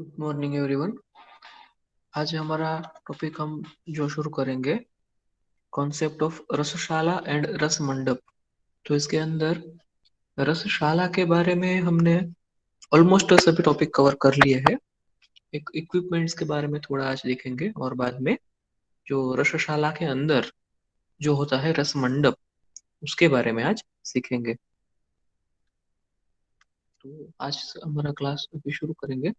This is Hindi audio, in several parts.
Good morning everyone. आज हमारा टॉपिक हम जो शुरू करेंगे, कॉन्सेप्ट ऑफ रसशाला एंड रस मंडप। तो इसके अंदर रसशाला के बारे में हमने ऑलमोस्ट सभी टॉपिक कवर कर लिए हैं। एक इक्विपमेंट्स के बारे में थोड़ा आज देखेंगे और बाद में जो रसशाला के अंदर जो होता है रस मंडप, उसके बारे में आज सीखेंगे। तो आज हमारा क्लास अभी शुरू करेंगे।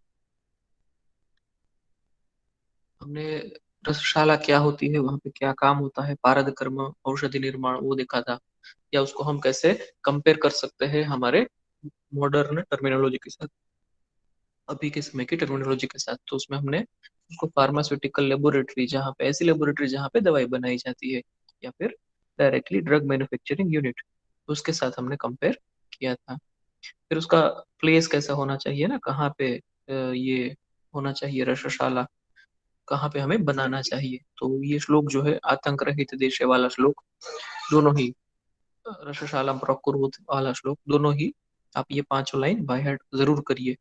हमने रसशाला क्या होती है, वहां पे क्या काम होता है, पारद कर्म, औषधि निर्माण, वो देखा था। या उसको हम कैसे कंपेयर कर सकते हैं हमारे मॉडर्न टर्मिनोलॉजी के साथ, अभी के समय की टर्मिनोलॉजी के साथ। तो उसमें हमने उसको फार्मास्यूटिकल लेबोरेटरी, जहाँ पे ऐसी लेबोरेटरी जहाँ पे दवाई बनाई जाती है, या फिर डायरेक्टली ड्रग मैन्युफैक्चरिंग यूनिट, उसके साथ हमने कंपेयर किया था। फिर उसका प्लेस कैसा होना चाहिए ना, कहाँ पे ये होना चाहिए रसशाला, कहाँ पे हमें बनाना चाहिए। तो ये श्लोक जो है, आतंक रहित देशे वाला श्लोक, दोनों ही रसशाला प्रकुरुत वाला श्लोक, दोनों ही आप ये पांचों लाइन बाय हार्ट जरूर करिए।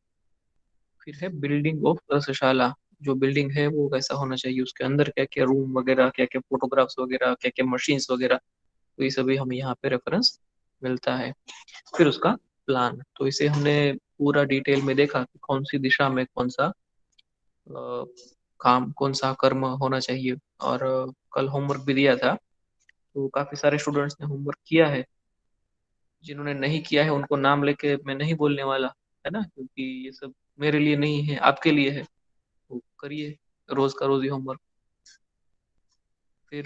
फिर है बिल्डिंग ऑफ रसशाला। जो बिल्डिंग है वो कैसा होना चाहिए, उसके अंदर क्या क्या रूम वगैरह, क्या क्या फोटोग्राफ्स वगैरह, क्या क्या मशीन्स वगैरह, तो ये सभी हमें यहाँ पे रेफरेंस मिलता है। फिर उसका प्लान, तो इसे हमने पूरा डिटेल में देखा कि कौन सी दिशा में कौन सा काम, कौन सा कर्म होना चाहिए। और कल होमवर्क भी दिया था, तो काफी सारे स्टूडेंट्स ने होमवर्क किया है। जिन्होंने नहीं किया है उनको नाम लेके मैं नहीं बोलने वाला, है ना, क्योंकि ये सब मेरे लिए नहीं है, आपके लिए है। तो करिए रोज का रोज ही होमवर्क। फिर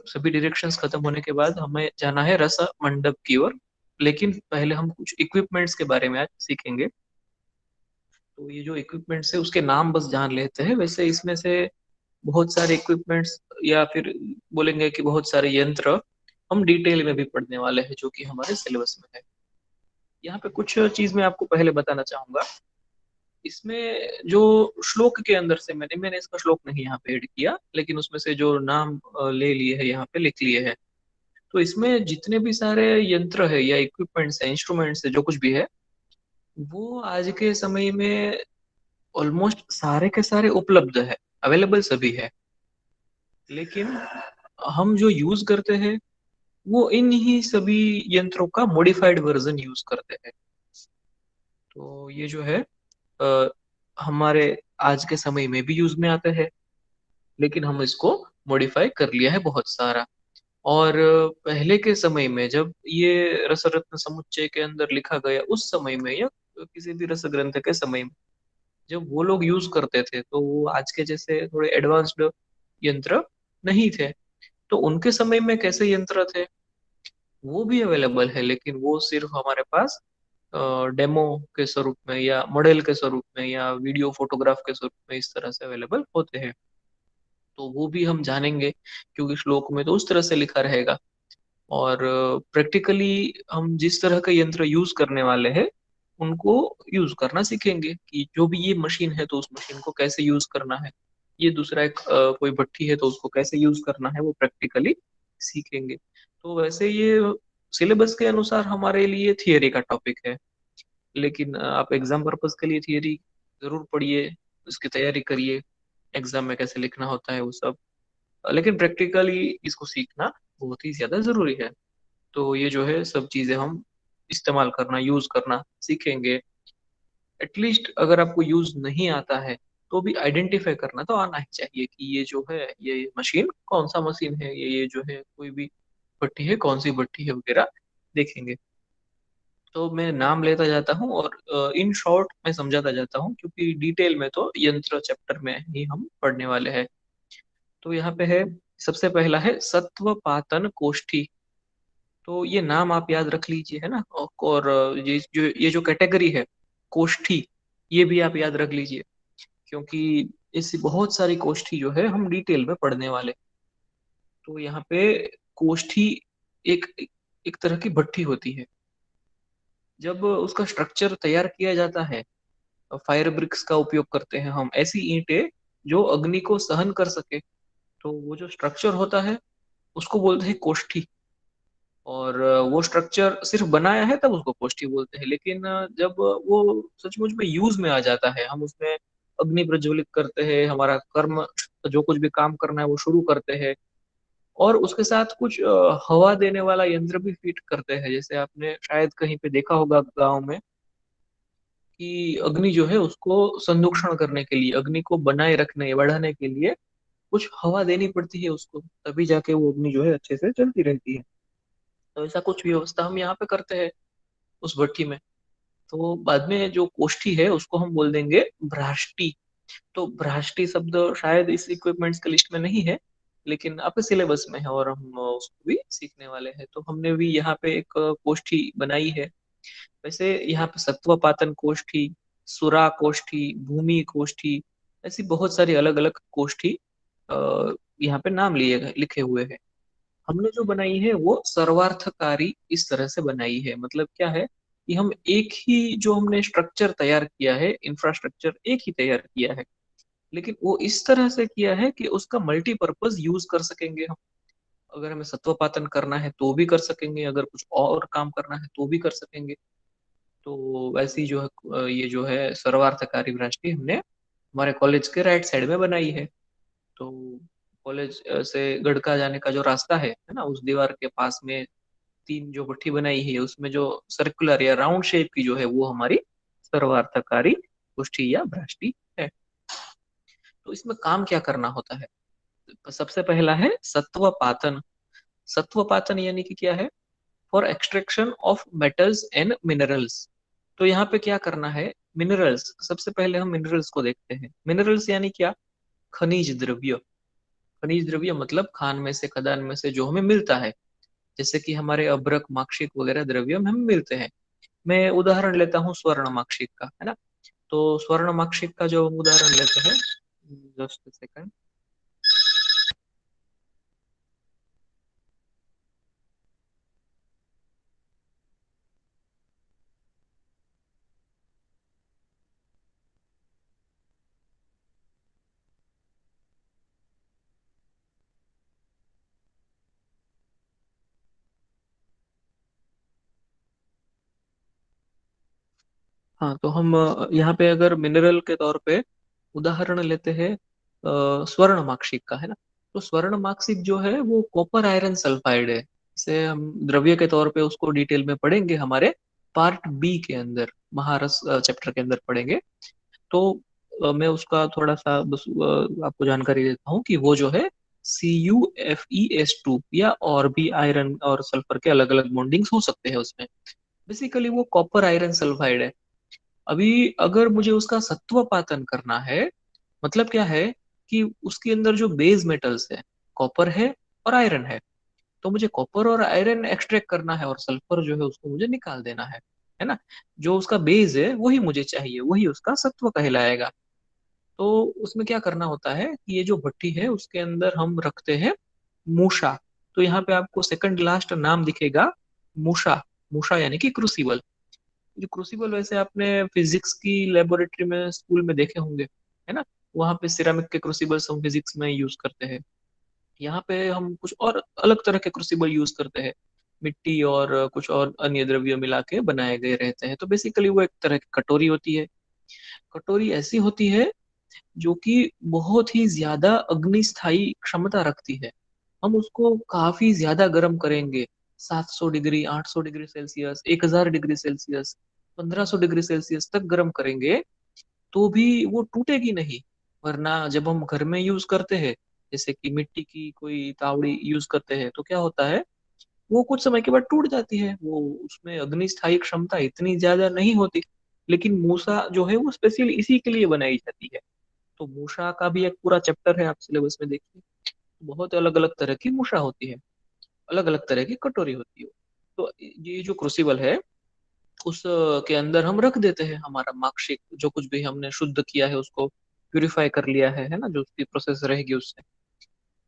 सभी डायरेक्शंस खत्म होने के बाद हमें जाना है रस मंडप की ओर। लेकिन पहले हम कुछ इक्विपमेंट्स के बारे में आज सीखेंगे। तो ये जो इक्विपमेंट्स है उसके नाम बस जान लेते हैं। वैसे इसमें से बहुत सारे इक्विपमेंट्स, या फिर बोलेंगे कि बहुत सारे यंत्र हम डिटेल में भी पढ़ने वाले हैं, जो कि हमारे सिलेबस में है। यहाँ पे कुछ चीज मैं आपको पहले बताना चाहूंगा। इसमें जो श्लोक के अंदर से मैंने इसका श्लोक नहीं यहाँ पे ऐड किया, लेकिन उसमें से जो नाम ले लिए हैं, यहाँ पे लिख लिए हैं। तो इसमें जितने भी सारे यंत्र है या इक्विपमेंट्स है, इंस्ट्रूमेंट्स है, जो कुछ भी है, वो आज के समय में ऑलमोस्ट सारे के सारे उपलब्ध है, अवेलेबल सभी है। लेकिन हम जो यूज करते हैं वो इन ही सभी यंत्रों का मॉडिफाइड वर्जन यूज करते हैं। तो ये जो है अ, हमारे आज के समय में भी यूज में आते हैं, लेकिन हम इसको मॉडिफाई कर लिया है बहुत सारा। और पहले के समय में जब ये रसरत्न समुच्चय के अंदर लिखा गया, उस समय में या किसी भी रस ग्रंथ के समय में जब वो लोग यूज करते थे, तो वो आज के जैसे थोड़े एडवांस्ड यंत्र नहीं थे। तो उनके समय में कैसे यंत्र थे, वो भी अवेलेबल है, लेकिन वो सिर्फ हमारे पास डेमो के स्वरूप में, या मॉडल के स्वरूप में, या वीडियो फोटोग्राफ के स्वरूप में, इस तरह से अवेलेबल होते हैं। तो वो भी हम जानेंगे, क्योंकि श्लोक में तो उस तरह से लिखा रहेगा। और प्रैक्टिकली हम जिस तरह का यंत्र यूज करने वाले हैं, उनको यूज करना सीखेंगे कि जो भी ये मशीन है तो उस मशीन को कैसे यूज करना है। ये दूसरा एक कोई भट्ठी है तो उसको कैसे यूज करना है, वो प्रैक्टिकली सीखेंगे। तो वैसे ये सिलेबस के अनुसार हमारे लिए थियरी का टॉपिक है, लेकिन आप एग्जाम पर्पस के लिए थियरी जरूर पढ़िए, उसकी तैयारी करिए, एग्जाम में कैसे लिखना होता है वो सब। लेकिन प्रैक्टिकली इसको सीखना बहुत ही ज्यादा जरूरी है। तो ये जो है सब चीजें हम इस्तेमाल करना, यूज करना सीखेंगे। एटलीस्ट अगर आपको यूज नहीं आता है, तो भी आइडेंटिफाई करना तो आना ही चाहिए कि ये जो है, ये मशीन कौन सा मशीन है, ये जो है कोई भी भट्टी है, कौन सी भट्टी है वगैरह देखेंगे। तो मैं नाम लेता जाता हूँ और इन शॉर्ट मैं समझाता जाता हूँ, क्योंकि डिटेल में तो यंत्र चैप्टर में ही हम पढ़ने वाले हैं। तो यहाँ पे है, सबसे पहला है सत्वपातन कोष्ठी। तो ये नाम आप याद रख लीजिए, है ना। और ये जो कैटेगरी है कोष्ठी, ये भी आप याद रख लीजिए, क्योंकि ऐसी बहुत सारी कोष्ठी जो है हम डिटेल में पढ़ने वाले। तो यहाँ पे कोष्ठी एक एक तरह की भट्ठी होती है। जब उसका स्ट्रक्चर तैयार किया जाता है, फायर ब्रिक्स का उपयोग करते हैं हम, ऐसी ईंटें जो अग्नि को सहन कर सके। तो वो जो स्ट्रक्चर होता है उसको बोलते हैं कोष्ठी। और वो स्ट्रक्चर सिर्फ बनाया है तब उसको कोष्ठी बोलते हैं। लेकिन जब वो सचमुच में यूज में आ जाता है, हम उसमें अग्नि प्रज्वलित करते हैं, हमारा कर्म जो कुछ भी काम करना है वो शुरू करते हैं। और उसके साथ कुछ हवा देने वाला यंत्र भी फिट करते हैं। जैसे आपने शायद कहीं पे देखा होगा गांव में कि अग्नि जो है उसको संरक्षण करने के लिए, अग्नि को बनाए रखने बढ़ाने के लिए कुछ हवा देनी पड़ती है उसको, तभी जाके वो अग्नि जो है अच्छे से चलती रहती है। तो ऐसा कुछ व्यवस्था हम यहाँ पे करते हैं उस भट्ठी में। तो बाद में जो कोष्ठी है उसको हम बोल देंगे भ्राष्टी। तो भ्राष्टी शब्द शायद इस इक्विपमेंट्स के लिस्ट में नहीं है, लेकिन आपके सिलेबस में है और हम उसको भी सीखने वाले हैं। तो हमने भी यहाँ पे एक कोष्ठी बनाई है। वैसे यहाँ पे सत्वपातन कोष्ठी, सुरा कोष्ठी, भूमि कोष्ठी, ऐसी बहुत सारी अलग अलग कोष्ठी यहाँ पे नाम लिए लिखे हुए हैं। हमने जो बनाई है वो सर्वार्थकारी इस तरह से बनाई है। मतलब क्या है कि हम एक ही जो हमने स्ट्रक्चर तैयार किया है, इंफ्रास्ट्रक्चर एक ही तैयार किया है, लेकिन वो इस तरह से किया है कि उसका मल्टीपर्पज यूज कर सकेंगे हम। अगर हमें सत्वपातन करना है तो भी कर सकेंगे, अगर कुछ और काम करना है तो भी कर सकेंगे। तो वैसी जो है ये जो है सर्वार्थकारी भ्राष्टी हमने हमारे कॉलेज के राइट साइड में बनाई है। तो कॉलेज से गढ़का जाने का जो रास्ता है ना, उस दीवार के पास में तीन जो भट्ठी बनाई है उसमें जो सर्कुलर या राउंड शेप की जो है वो हमारी सर्वार्थकारी कुष्ठी या भ्राष्टी है। तो इसमें काम क्या करना होता है? तो सबसे पहला है सत्वपातन। सत्वपातन यानी कि क्या है? For extraction of metals and minerals. तो यहाँ पे क्या करना है? मिनरल्स, सबसे पहले हम मिनरल्स को देखते हैं। मिनरल्स यानी क्या? खनिज द्रव्य। खनिज द्रव्य मतलब खान में से, खदान में से जो हमें मिलता है, जैसे कि हमारे अभ्रक माक्षिक वगैरह द्रव्य हमें मिलते हैं। मैं उदाहरण लेता हूँ स्वर्ण माक्षिक का, है ना। तो स्वर्ण माक्षिक का जो हम उदाहरण लेते हैं, जस्ट सेकंड। हाँ, तो हम यहाँ पे अगर मिनरल के तौर पे उदाहरण लेते हैं स्वर्ण माक्षिक का, है ना। तो स्वर्ण माक्षिक जो है वो कॉपर आयरन सल्फाइड है। इसे हम द्रव्य के तौर पे उसको डिटेल में पढ़ेंगे हमारे पार्ट बी के अंदर, महारस चैप्टर के अंदर पढ़ेंगे। तो मैं उसका थोड़ा सा बस आपको जानकारी देता हूँ कि वो जो है CuFeS2, या और भी आयरन और सल्फर के अलग अलग बॉन्डिंग्स हो सकते हैं उसमें। बेसिकली वो कॉपर आयरन सल्फाइड है। अभी अगर मुझे उसका सत्वपातन करना है, मतलब क्या है कि उसके अंदर जो बेस मेटल्स है, कॉपर है और आयरन है, तो मुझे कॉपर और आयरन एक्सट्रैक्ट करना है और सल्फर जो है उसको मुझे निकाल देना है ना। जो उसका बेस है वही मुझे चाहिए, वही उसका सत्व कहलाएगा। तो उसमें क्या करना होता है कि ये जो भट्टी है उसके अंदर हम रखते हैं मूषा। तो यहाँ पे आपको सेकंड लास्ट नाम दिखेगा, मूषा। मूषा यानी कि क्रूसिबल। जो क्रूसिबल वैसे आपने फिजिक्स की लेबोरेटरी में स्कूल में देखे होंगे, है ना। वहाँ पे सिरेमिक के क्रूसिबल्स हम फिजिक्स में यूज करते हैं। यहाँ पे हम कुछ और अलग तरह के क्रूसिबल यूज करते हैं, मिट्टी और कुछ और अन्य द्रव्य मिला के बनाए गए रहते हैं। तो बेसिकली वो एक तरह की कटोरी होती है। कटोरी ऐसी होती है जो कि बहुत ही ज्यादा अग्निस्थायी क्षमता रखती है। हम उसको काफी ज्यादा गर्म करेंगे, 700 degree, 800 degree Celsius, 1000 degree Celsius, 1500 degree Celsius तक गर्म करेंगे, तो भी वो टूटेगी नहीं। वरना जब हम घर में यूज करते हैं, जैसे कि मिट्टी की कोई तावड़ी यूज करते हैं, तो क्या होता है, वो कुछ समय के बाद टूट जाती है। वो उसमें अग्निस्थायी क्षमता इतनी ज्यादा नहीं होती। लेकिन मूसा जो है वो स्पेशली इसी के लिए बनाई जाती है। तो मूषा का भी एक पूरा चैप्टर है, आप सिलेबस में देखिए। बहुत अलग अलग तरह की मूषा होती है, अलग अलग तरह की कटोरी होती है। तो ये जो क्रूसिबल है उस के अंदर हम रख देते हैं हमारा मार्कशीट, जो कुछ भी हमने शुद्ध किया है उसको प्यूरिफाई कर लिया है ना, जो उसकी प्रोसेस रहेगी उससे।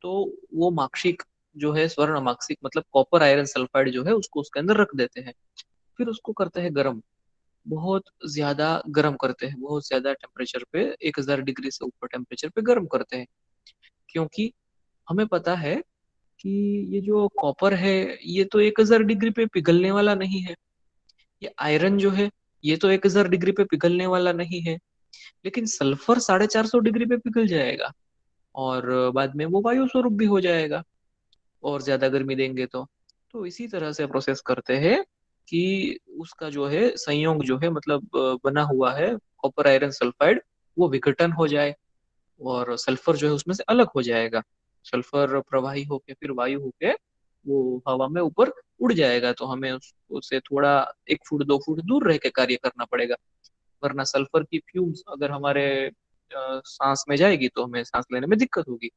तो वो मार्कशीट जो है स्वर्ण मार्कशीट मतलब कॉपर आयरन सल्फाइड जो है उसको उसके अंदर रख देते हैं। फिर उसको करते हैं गर्म, बहुत ज्यादा गर्म करते हैं, बहुत ज्यादा टेम्परेचर पे, 1000 डिग्री से ऊपर टेम्परेचर पे गर्म करते हैं। क्योंकि हमें पता है कि ये जो कॉपर है ये तो 1000 डिग्री पे पिघलने वाला नहीं है। ये आयरन जो है ये तो 1000 डिग्री पे पिघलने वाला नहीं है। लेकिन सल्फर 450 डिग्री पे पिघल जाएगा और बाद में वो वायु स्वरूप भी हो जाएगा और ज्यादा गर्मी देंगे तो इसी तरह से प्रोसेस करते हैं कि उसका जो है संयोग जो है मतलब बना हुआ है कॉपर आयरन सल्फाइड, वो विघटन हो जाए और सल्फर जो है उसमें से अलग हो जाएगा। सल्फर प्रवाही होके फिर वायु होके वो हवा में ऊपर उड़ जाएगा, तो हमें उससे थोड़ा 1 फुट 2 फुट दूर रह के कार्य करना पड़ेगा, वरना सल्फर की फ्यूम्स अगर हमारे सांस में जाएगी तो हमें सांस लेने में दिक्कत होगी।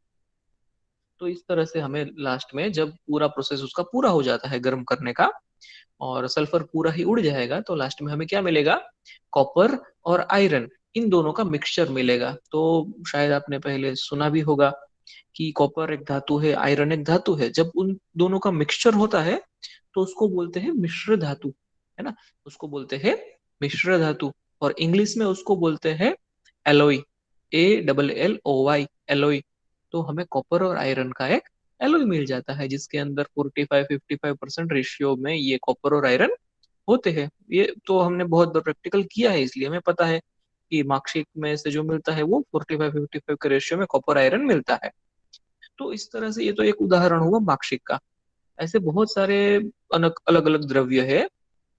तो इस तरह से हमें लास्ट में जब पूरा प्रोसेस उसका पूरा हो जाता है गर्म करने का और सल्फर पूरा ही उड़ जाएगा, तो लास्ट में हमें क्या मिलेगा, कॉपर और आयरन, इन दोनों का मिक्सचर मिलेगा। तो शायद आपने पहले सुना भी होगा कि कॉपर एक धातु है, आयरन एक धातु है, जब उन दोनों का मिक्सचर होता है तो उसको बोलते हैं मिश्र धातु, है ना, उसको बोलते हैं मिश्र धातु। और इंग्लिश में उसको बोलते हैं एलॉय, ALLOY, एलॉय। तो हमें कॉपर और आयरन का एक एलॉय मिल जाता है जिसके अंदर 45-55% रेशियो में ये कॉपर और आयरन होते हैं। ये तो हमने बहुत बार प्रैक्टिकल किया है, इसलिए हमें पता है कि मार्कशीट में से जो मिलता है वो 45-55 के रेशियो में कॉपर आयरन मिलता है। तो इस तरह से ये तो एक उदाहरण हुआ मार्कशीट का। ऐसे बहुत सारे अलग अलग अलग द्रव्य है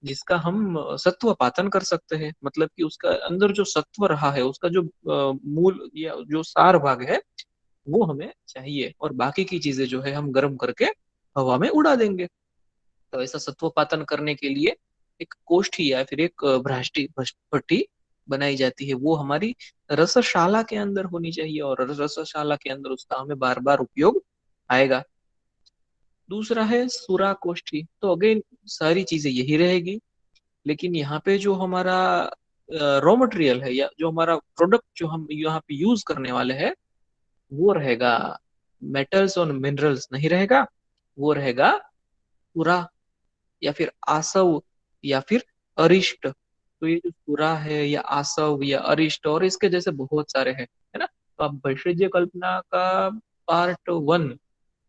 जिसका हम सत्व पातन कर सकते हैं, मतलब कि उसका अंदर जो सत्व रहा है उसका जो मूल या जो सार भाग है वो हमें चाहिए, और बाकी की चीजें जो है हम गर्म करके हवा में उड़ा देंगे। तो ऐसा सत्वपातन करने के लिए एक कोष्ठी या फिर एक भट्टी बनाई जाती है, वो हमारी रसशाला के अंदर होनी चाहिए और रसशाला के अंदर उसका हमें बार बार उपयोग आएगा। दूसरा है सुरा कोष्ठी, तो अगेन सारी चीजें यही रहेगी, लेकिन यहाँ पे जो हमारा रॉ मटेरियल है या जो हमारा प्रोडक्ट जो हम यहाँ पे यूज करने वाले हैं वो रहेगा मेटल्स और मिनरल्स नहीं रहेगा, वो रहेगा सुरा या फिर आसव या फिर अरिष्ट। तो ये जो सुरा है या आसव या अरिष्ट और इसके जैसे बहुत सारे हैं, है ना। तो आप भैषज्य कल्पना का पार्ट 1,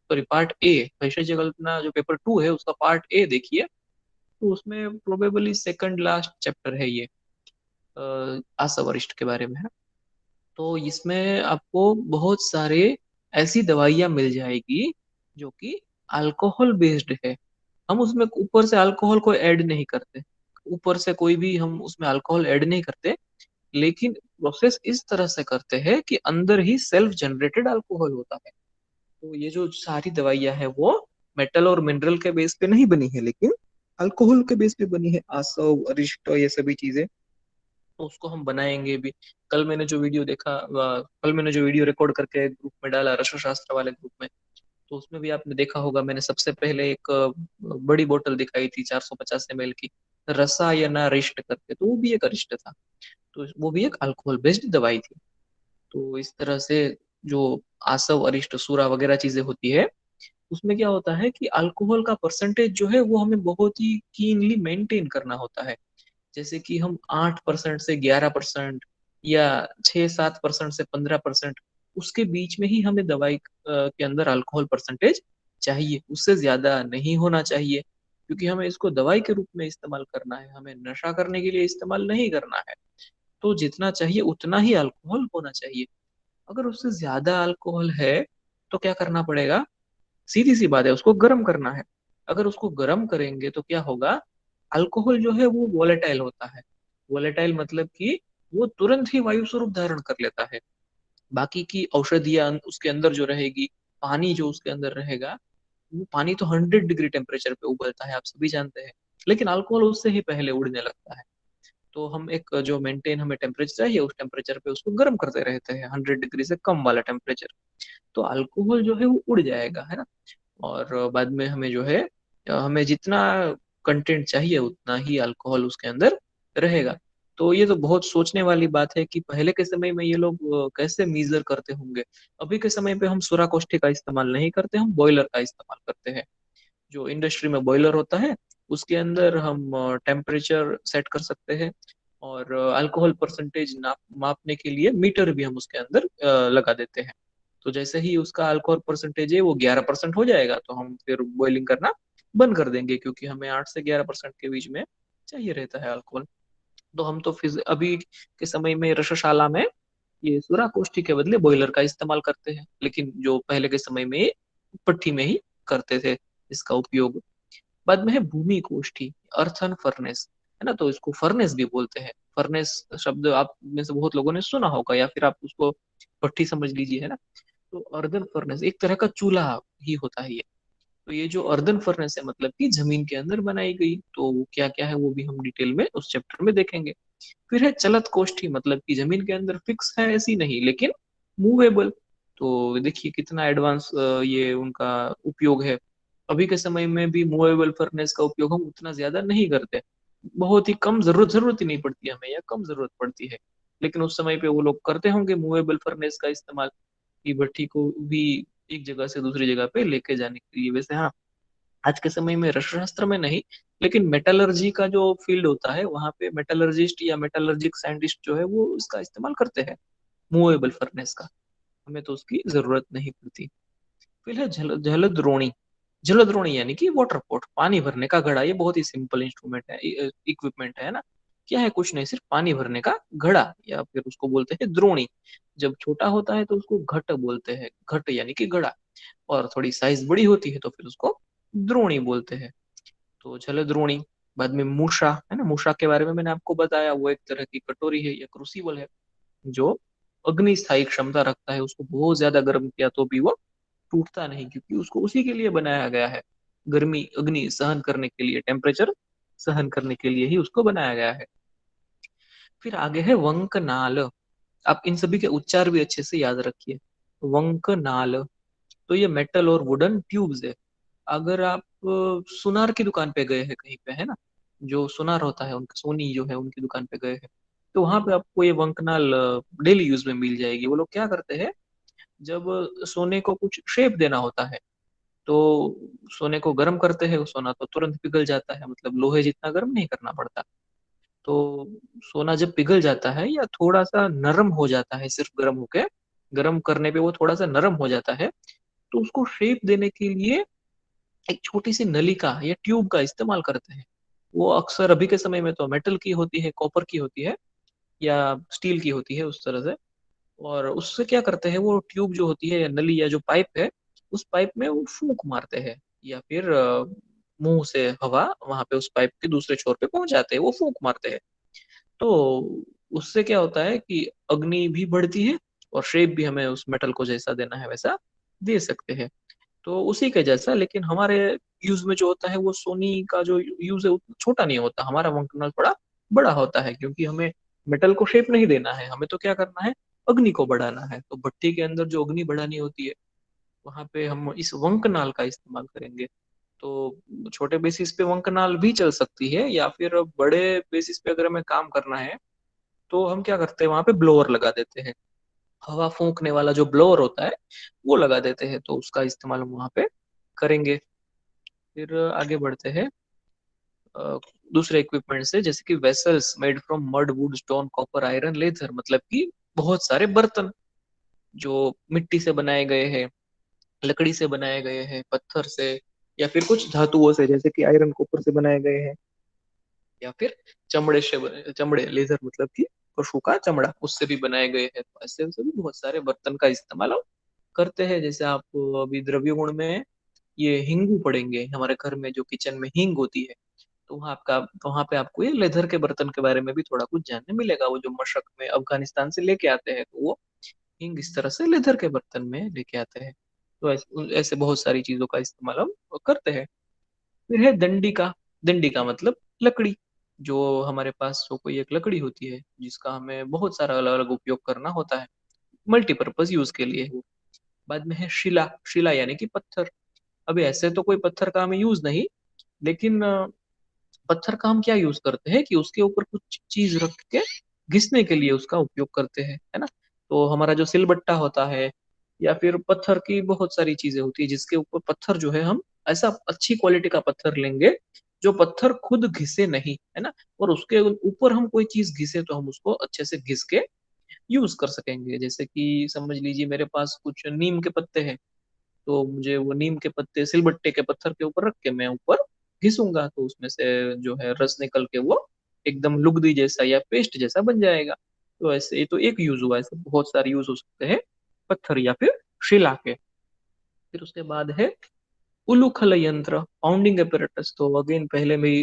सॉरी पार्ट 1, भैषज्य कल्पना जो पेपर 2 है उसका पार्ट 1 देखिए, तो उसमें प्रोबेबली सेकंड लास्ट चैप्टर है ये आसव अरिष्ट के बारे में है। तो इसमें आपको बहुत सारे ऐसी दवाइयाँ मिल जाएगी जो कि अल्कोहल बेस्ड है। हम उसमें ऊपर से अल्कोहल को ऐड नहीं करते, ऊपर से कोई भी हम उसमें अल्कोहल ऐड नहीं करते, लेकिन प्रोसेस इस तरह से करते हैं कि अंदर ही सेल्फ जनरेटेड अल्कोहल होता है। तो ये जो सारी दवाइयाँ है वो मेटल और मिनरल के बेस पे नहीं बनी है, लेकिन अल्कोहल के बेस पे बनी है, आसव अरिस्टो ये सभी चीजें। तो उसको हम बनाएंगे भी। कल मैंने जो वीडियो रिकॉर्ड करके ग्रुप में डाला, रसशास्त्र वाले ग्रुप में, तो उसमें भी आपने देखा होगा मैंने सबसे पहले एक बड़ी बोतल दिखाई थी 450 ml की, रसायना रिष्ट करके, तो वो भी एक अरिष्ट था, तो वो भी एक अल्कोहल बेस्ड दवाई थी। तो इस तरह से जो आसव अरिष्ट सूरा वगैरह चीजें होती है उसमें क्या होता है कि अल्कोहल का परसेंटेज जो है वो हमें बहुत ही कीनली मेंटेन करना होता है। जैसे कि हम 8% से 11% या 6-7% से 15%, उसके बीच में ही हमें दवाई के अंदर अल्कोहल परसेंटेज चाहिए, उससे ज्यादा नहीं होना चाहिए, क्योंकि हमें इसको दवाई के रूप में इस्तेमाल करना है, हमें नशा करने के लिए इस्तेमाल नहीं करना है। तो जितना चाहिए उतना ही अल्कोहल होना चाहिए। अगर उससे ज्यादा अल्कोहल है तो क्या करना पड़ेगा, सीधी सी बात है, उसको गर्म करना है। अगर उसको गर्म करेंगे तो क्या होगा, अल्कोहल जो है वो वोलेटाइल होता है। वोलेटाइल मतलब कि वो तुरंत ही वायु स्वरूप धारण कर लेता है। बाकी की औषधियां उसके अंदर जो रहेगी, पानी जो उसके अंदर रहेगा, वो पानी तो 100 डिग्री टेम्परेचर पे उबलता है, आप सभी जानते हैं, लेकिन अल्कोहल उससे ही पहले उड़ने लगता है। तो हम एक जो मेंटेन हमें टेम्परेचर चाहिए उस टेम्परेचर पे उसको गर्म करते रहते हैं, 100 डिग्री से कम वाला टेम्परेचर, तो अल्कोहल जो है वो उड़ जाएगा, है ना। और बाद में हमें जो है हमें जितना कंटेंट चाहिए उतना ही अल्कोहल उसके अंदर रहेगा। तो ये तो बहुत सोचने वाली बात है कि पहले के समय में ये लोग कैसे मीजर करते होंगे। अभी के समय पे हम सूरा कोष्ठी का इस्तेमाल नहीं करते, हम बॉयलर का इस्तेमाल करते हैं। जो इंडस्ट्री में बॉयलर होता है उसके अंदर हम टेम्परेचर सेट कर सकते हैं, और अल्कोहल परसेंटेज मापने के लिए मीटर भी हम उसके अंदर लगा देते हैं। तो जैसे ही उसका अल्कोहल परसेंटेज है वो 11% हो जाएगा तो हम फिर बॉइलिंग करना बंद कर देंगे, क्योंकि हमें 8 से 11% के बीच में चाहिए रहता है अल्कोहल। तो हम तो अभी के समय में रसशाला में ये सूरा कोष्ठी के बदले बॉयलर का इस्तेमाल करते हैं, लेकिन जो पहले के समय में ये भट्ठी में ही करते थे इसका उपयोग। बाद में है भूमि कोष्ठी, अर्थन फर्नेस, है ना, तो इसको फर्नेस भी बोलते हैं। फर्नेस शब्द आप में से बहुत लोगों ने सुना होगा, या फिर आप उसको भट्ठी समझ लीजिए, है ना। तो अर्दन फर्नेस एक तरह का चूल्हा ही होता है ये। तो ये जो अर्दन फर्नेस है मतलब कि जमीन के अंदर बनाई गई, तो क्या क्या है वो भी हम डिटेल में उस चैप्टर में देखेंगे। फिर है चलत कोष्ठी, मतलब कि जमीन के अंदर फिक्स है ऐसी नहीं, लेकिन मूवेबल। तो देखिए कितना एडवांस ये उनका उपयोग है। अभी के समय में भी मूवेबल फर्नेस का उपयोग हम उतना ज्यादा नहीं करते, बहुत ही कम, जरूरत ही नहीं पड़ती हमें, या कम जरूरत पड़ती है। लेकिन उस समय पे वो लोग करते होंगे मूवेबल फर्नेस का इस्तेमाल, की भट्टी को भी एक जगह से दूसरी जगह पे लेके जाने के लिए। वैसे हाँ, आज के समय में रसायन शास्त्र में नहीं, लेकिन मेटलर्जी का जो फील्ड होता है वहां पे मेटलर्जिस्ट या मेटलर्जिक साइंटिस्ट जो है वो इसका इस्तेमाल करते हैं, मूवेबल फर्नेस का। हमें तो उसकी जरूरत नहीं पड़ती। फिर है जलद्रोणी। जलद्रोणी यानी कि वाटर पॉट, पानी भरने का घड़ा। ये बहुत ही सिंपल इंस्ट्रूमेंट है, इक्विपमेंट है ना। क्या है, कुछ नहीं, सिर्फ पानी भरने का घड़ा, या फिर उसको बोलते हैं द्रोणी। जब छोटा होता है तो उसको घट बोलते हैं, घट यानी कि घड़ा। और थोड़ी साइज बड़ी होती है तो फिर उसको द्रोणी बोलते हैं। तो जलद्रोणी। बाद में मूषा, है ना, मूषा के बारे में मैंने आपको बताया, वो एक तरह की कटोरी है या क्रूसिबल है, जो अग्नि स्थायी क्षमता रखता है। उसको बहुत ज्यादा गर्म किया तो भी वो टूटता नहीं, क्योंकि उसको उसी के लिए बनाया गया है, गर्मी अग्नि सहन करने के लिए, टेम्परेचर सहन करने के लिए ही उसको बनाया गया है। फिर आगे है वंकनाल। आप इन सभी के उच्चार भी अच्छे से याद रखिए। वंकनाल। तो ये मेटल और वुडन ट्यूब्स है। अगर आप सुनार की दुकान पे गए हैं कहीं पे, है ना, जो सुनार होता है उनका, सोनी जो है उनकी दुकान पे गए हैं, तो वहां पे आपको ये वंकनाल डेली यूज में मिल जाएगी। वो लोग क्या करते हैं, जब सोने को कुछ शेप देना होता है, तो सोने को गर्म करते हैं, सोना तो तुरंत पिघल जाता है, मतलब लोहे जितना गर्म नहीं करना पड़ता। तो सोना जब पिघल जाता है या थोड़ा सा नरम हो जाता है, सिर्फ गर्म होके, गर्म करने पे वो थोड़ा सा नरम हो जाता है, तो उसको शेप देने के लिए एक छोटी सी नलिका या ट्यूब का इस्तेमाल करते हैं। वो अक्सर अभी के समय में तो मेटल की होती है, कॉपर की होती है, या स्टील की होती है, उस तरह से। और उससे क्या करते हैं, वो ट्यूब जो होती है या नली या जो पाइप है, उस पाइप में वो फूंक मारते हैं, या फिर मुंह से हवा वहां पे उस पाइप के दूसरे छोर पे पहुंच जाते हैं, वो फूंक मारते हैं। तो उससे क्या होता है कि अग्नि भी बढ़ती है, और शेप भी हमें उस मेटल को जैसा देना है वैसा दे सकते हैं। तो उसी के जैसा, लेकिन हमारे यूज में जो होता है वो सोनी का जो यूज है उतना छोटा नहीं होता, हमारा वंकनाल थोड़ा बड़ा होता है, क्योंकि हमें मेटल को शेप नहीं देना है, हमें तो क्या करना है, अग्नि को बढ़ाना है। तो भट्टी के अंदर जो अग्नि बढ़ानी होती है, वहां पे हम इस वंकनाल का इस्तेमाल करेंगे। तो छोटे बेसिस पे वंकनाल भी चल सकती है, या फिर बड़े बेसिस पे अगर हमें काम करना है, तो हम क्या करते हैं, वहां पे ब्लोअर लगा देते हैं, हवा फूंकने वाला जो ब्लोअर होता है वो लगा देते हैं, तो उसका इस्तेमाल हम वहां पे करेंगे। फिर आगे बढ़ते हैं अ, दूसरे इक्विपमेंट से, जैसे कि vessels made from mud, would, stone, copper, iron, लेथर, मतलब कि बहुत सारे बर्तन जो मिट्टी से बनाए गए हैं, लकड़ी से बनाए गए हैं, पत्थर से, या फिर कुछ धातुओं से, जैसे कि आयरन, कॉपर से बनाए गए हैं, या फिर चमड़े से चमड़े, लेदर मतलब कि पशु का चमड़ा, उससे भी बनाए गए हैं। तो ऐसे वैसे भी बहुत सारे बर्तन का इस्तेमाल हम करते हैं। जैसे आप अभी द्रव्य गुण में ये हिंगू पड़ेंगे हमारे घर में, जो किचन में हींग होती है, तो वहाँ पे आपको ये लेदर के बर्तन के बारे में भी थोड़ा कुछ जानने मिलेगा। वो जो मशक में अफगानिस्तान से लेके आते हैं, तो वो हींग इस तरह से लेदर के बर्तन में लेके आते हैं। तो ऐसे बहुत सारी चीजों का इस्तेमाल हम करते हैं। फिर है दंडिका। दंडिका मतलब लकड़ी। जो हमारे पास जो कोई एक लकड़ी होती है जिसका हमें बहुत सारा अलग अलग उपयोग करना होता है, मल्टीपर्पज यूज के लिए वो। बाद में है शिला। शिला यानी कि पत्थर। अभी ऐसे तो कोई पत्थर का हमें यूज नहीं, लेकिन पत्थर का हम क्या यूज करते हैं कि उसके ऊपर कुछ चीज रख के घिसने के लिए उसका उपयोग करते हैं, है ना। तो हमारा जो सिलबट्टा होता है, या फिर पत्थर की बहुत सारी चीजें होती है जिसके ऊपर पत्थर जो है हम ऐसा अच्छी क्वालिटी का पत्थर लेंगे जो पत्थर खुद घिसे नहीं, है ना, और उसके ऊपर हम कोई चीज घिसे तो हम उसको अच्छे से घिस के यूज कर सकेंगे। जैसे कि समझ लीजिए मेरे पास कुछ नीम के पत्ते हैं, तो मुझे वो नीम के पत्ते सिलबट्टे के पत्थर के ऊपर रख के मैं ऊपर घिसूंगा, तो उसमें से जो है रस निकल के वो एकदम लुगदी जैसा या पेस्ट जैसा बन जाएगा। तो ऐसे ये तो एक यूज हुआ, ऐसे बहुत सारे यूज हो सकते हैं पत्थर या फिर शिला के। फिर उसके बाद है उलूखल यंत्र, पाउंडिंग एपरेटस। तो अगेन पहले में ही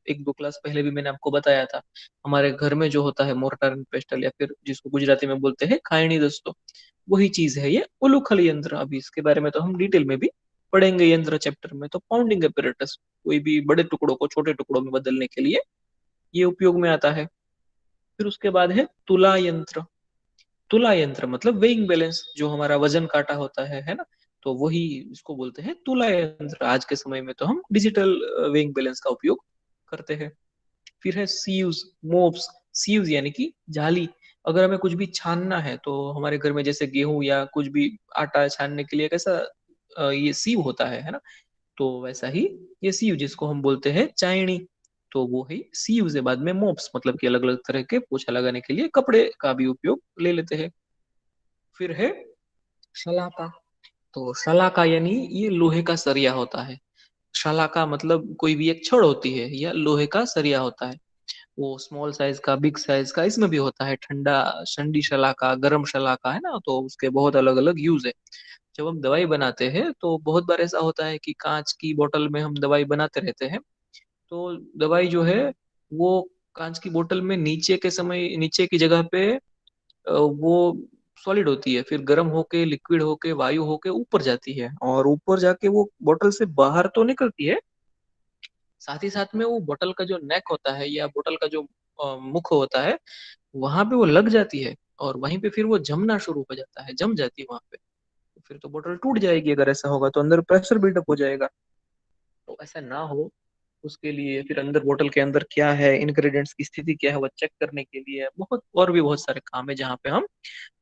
एक दो क्लास पहले भी मैंने आपको बताया था, हमारे घर में जो होता है मोर्टार एंड पेस्टल या फिर जिसको गुजराती में बोलते हैं खायणी दस्तो, वही चीज है ये उलूखल यंत्र। अभी इसके बारे में तो हम डिटेल में भी पढ़ेंगे यंत्र चैप्टर में। तो पाउंडिंग एपरेटस कोई भी बड़े टुकड़ों को छोटे टुकड़ों में बदलने के लिए ये उपयोग में आता है। फिर उसके बाद है तुला यंत्र। तुला यंत्र मतलब वेइंग बैलेंस, जो हमारा वजन काटा होता है ना, तो वही इसको बोलते हैं तुला यंत्र। आज के समय में तो हम डिजिटल वेइंग बैलेंस का उपयोग करते हैं। फिर है सीव्स, मोप्स। सीव्स यानी कि जाली। अगर हमें कुछ भी छानना है तो हमारे घर में जैसे गेहूं या कुछ भी आटा छानने के लिए कैसा ये सीव होता है ना, तो वैसा ही ये सीव जिसको हम बोलते हैं चाइनी, तो वो ही सीव से बाद में मोप्स, मतलब कि अलग अलग तरह के पोछा लगाने के लिए कपड़े का भी उपयोग ले लेते हैं। फिर है शलाका। तो शलाका यानी ये लोहे का सरिया होता है। शलाका मतलब कोई भी एक छड़ होती है या लोहे का सरिया होता है। वो स्मॉल साइज का, बिग साइज का, इसमें भी होता है। ठंडा ठंडी शलाका, गर्म शलाका है ना, तो उसके बहुत अलग अलग यूज है। जब हम दवाई बनाते हैं तो बहुत बार ऐसा होता है कि कांच की बोतल में हम दवाई बनाते रहते हैं, तो दवाई जो है वो कांच की बोतल में नीचे के समय नीचे की जगह पे वो सॉलिड होती है, फिर गर्म होके लिक्विड होके वायु होके ऊपर जाती है, और ऊपर जाके वो बोतल से बाहर तो निकलती है, साथ ही साथ में वो बोतल का जो नेक होता है या बोतल का जो मुख होता है, वहां पे वो लग जाती है, और वहीं पे फिर वो जमना शुरू हो जाता है, जम जाती है वहां पे। तो फिर तो बोतल टूट जाएगी, अगर ऐसा होगा तो अंदर प्रेशर बिल्डअप हो जाएगा। तो ऐसा ना हो उसके लिए फिर अंदर बोतल के अंदर क्या है, इंग्रेडिएंट्स की स्थिति क्या है, वो चेक करने के लिए बहुत और भी बहुत सारे काम है जहाँ पे हम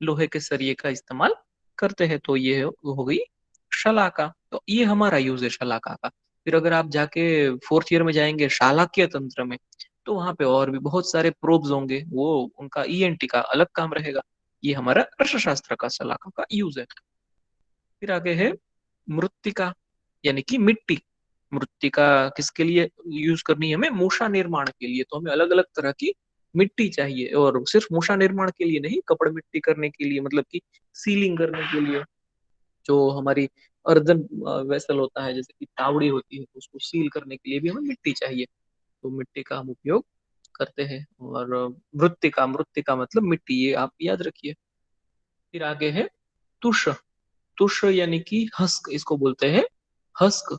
लोहे के सरिये का इस्तेमाल करते हैं। तो ये हो गई शलाका। तो ये हमारा यूज है शलाका का। फिर अगर आप जाके फोर्थ ईयर में जाएंगे शालाक्य तंत्र में, तो वहां पे और भी बहुत सारे प्रोब्स होंगे, वो उनका ईएनटी का अलग काम रहेगा। ये हमारा अर्थशास्त्र का शलाका का यूज है। फिर आगे है मृत्तिका, यानी कि मिट्टी। मृत्तिका किसके लिए यूज करनी है हमें? मूषा निर्माण के लिए। तो हमें अलग अलग तरह की मिट्टी चाहिए, और सिर्फ मूषा निर्माण के लिए नहीं, कपड़ मिट्टी करने के लिए, मतलब कि सीलिंग करने के लिए, जो हमारी अर्दन वेसल होता है जैसे कि तावड़ी होती है, तो उसको सील करने के लिए भी हमें मिट्टी चाहिए। तो मिट्टी का हम उपयोग करते हैं। और मृत्तिका, मृत्तिका मतलब मिट्टी, ये आप याद रखिए। फिर आगे है तुष। तुष यानी कि हस्क, इसको बोलते हैं हस्क।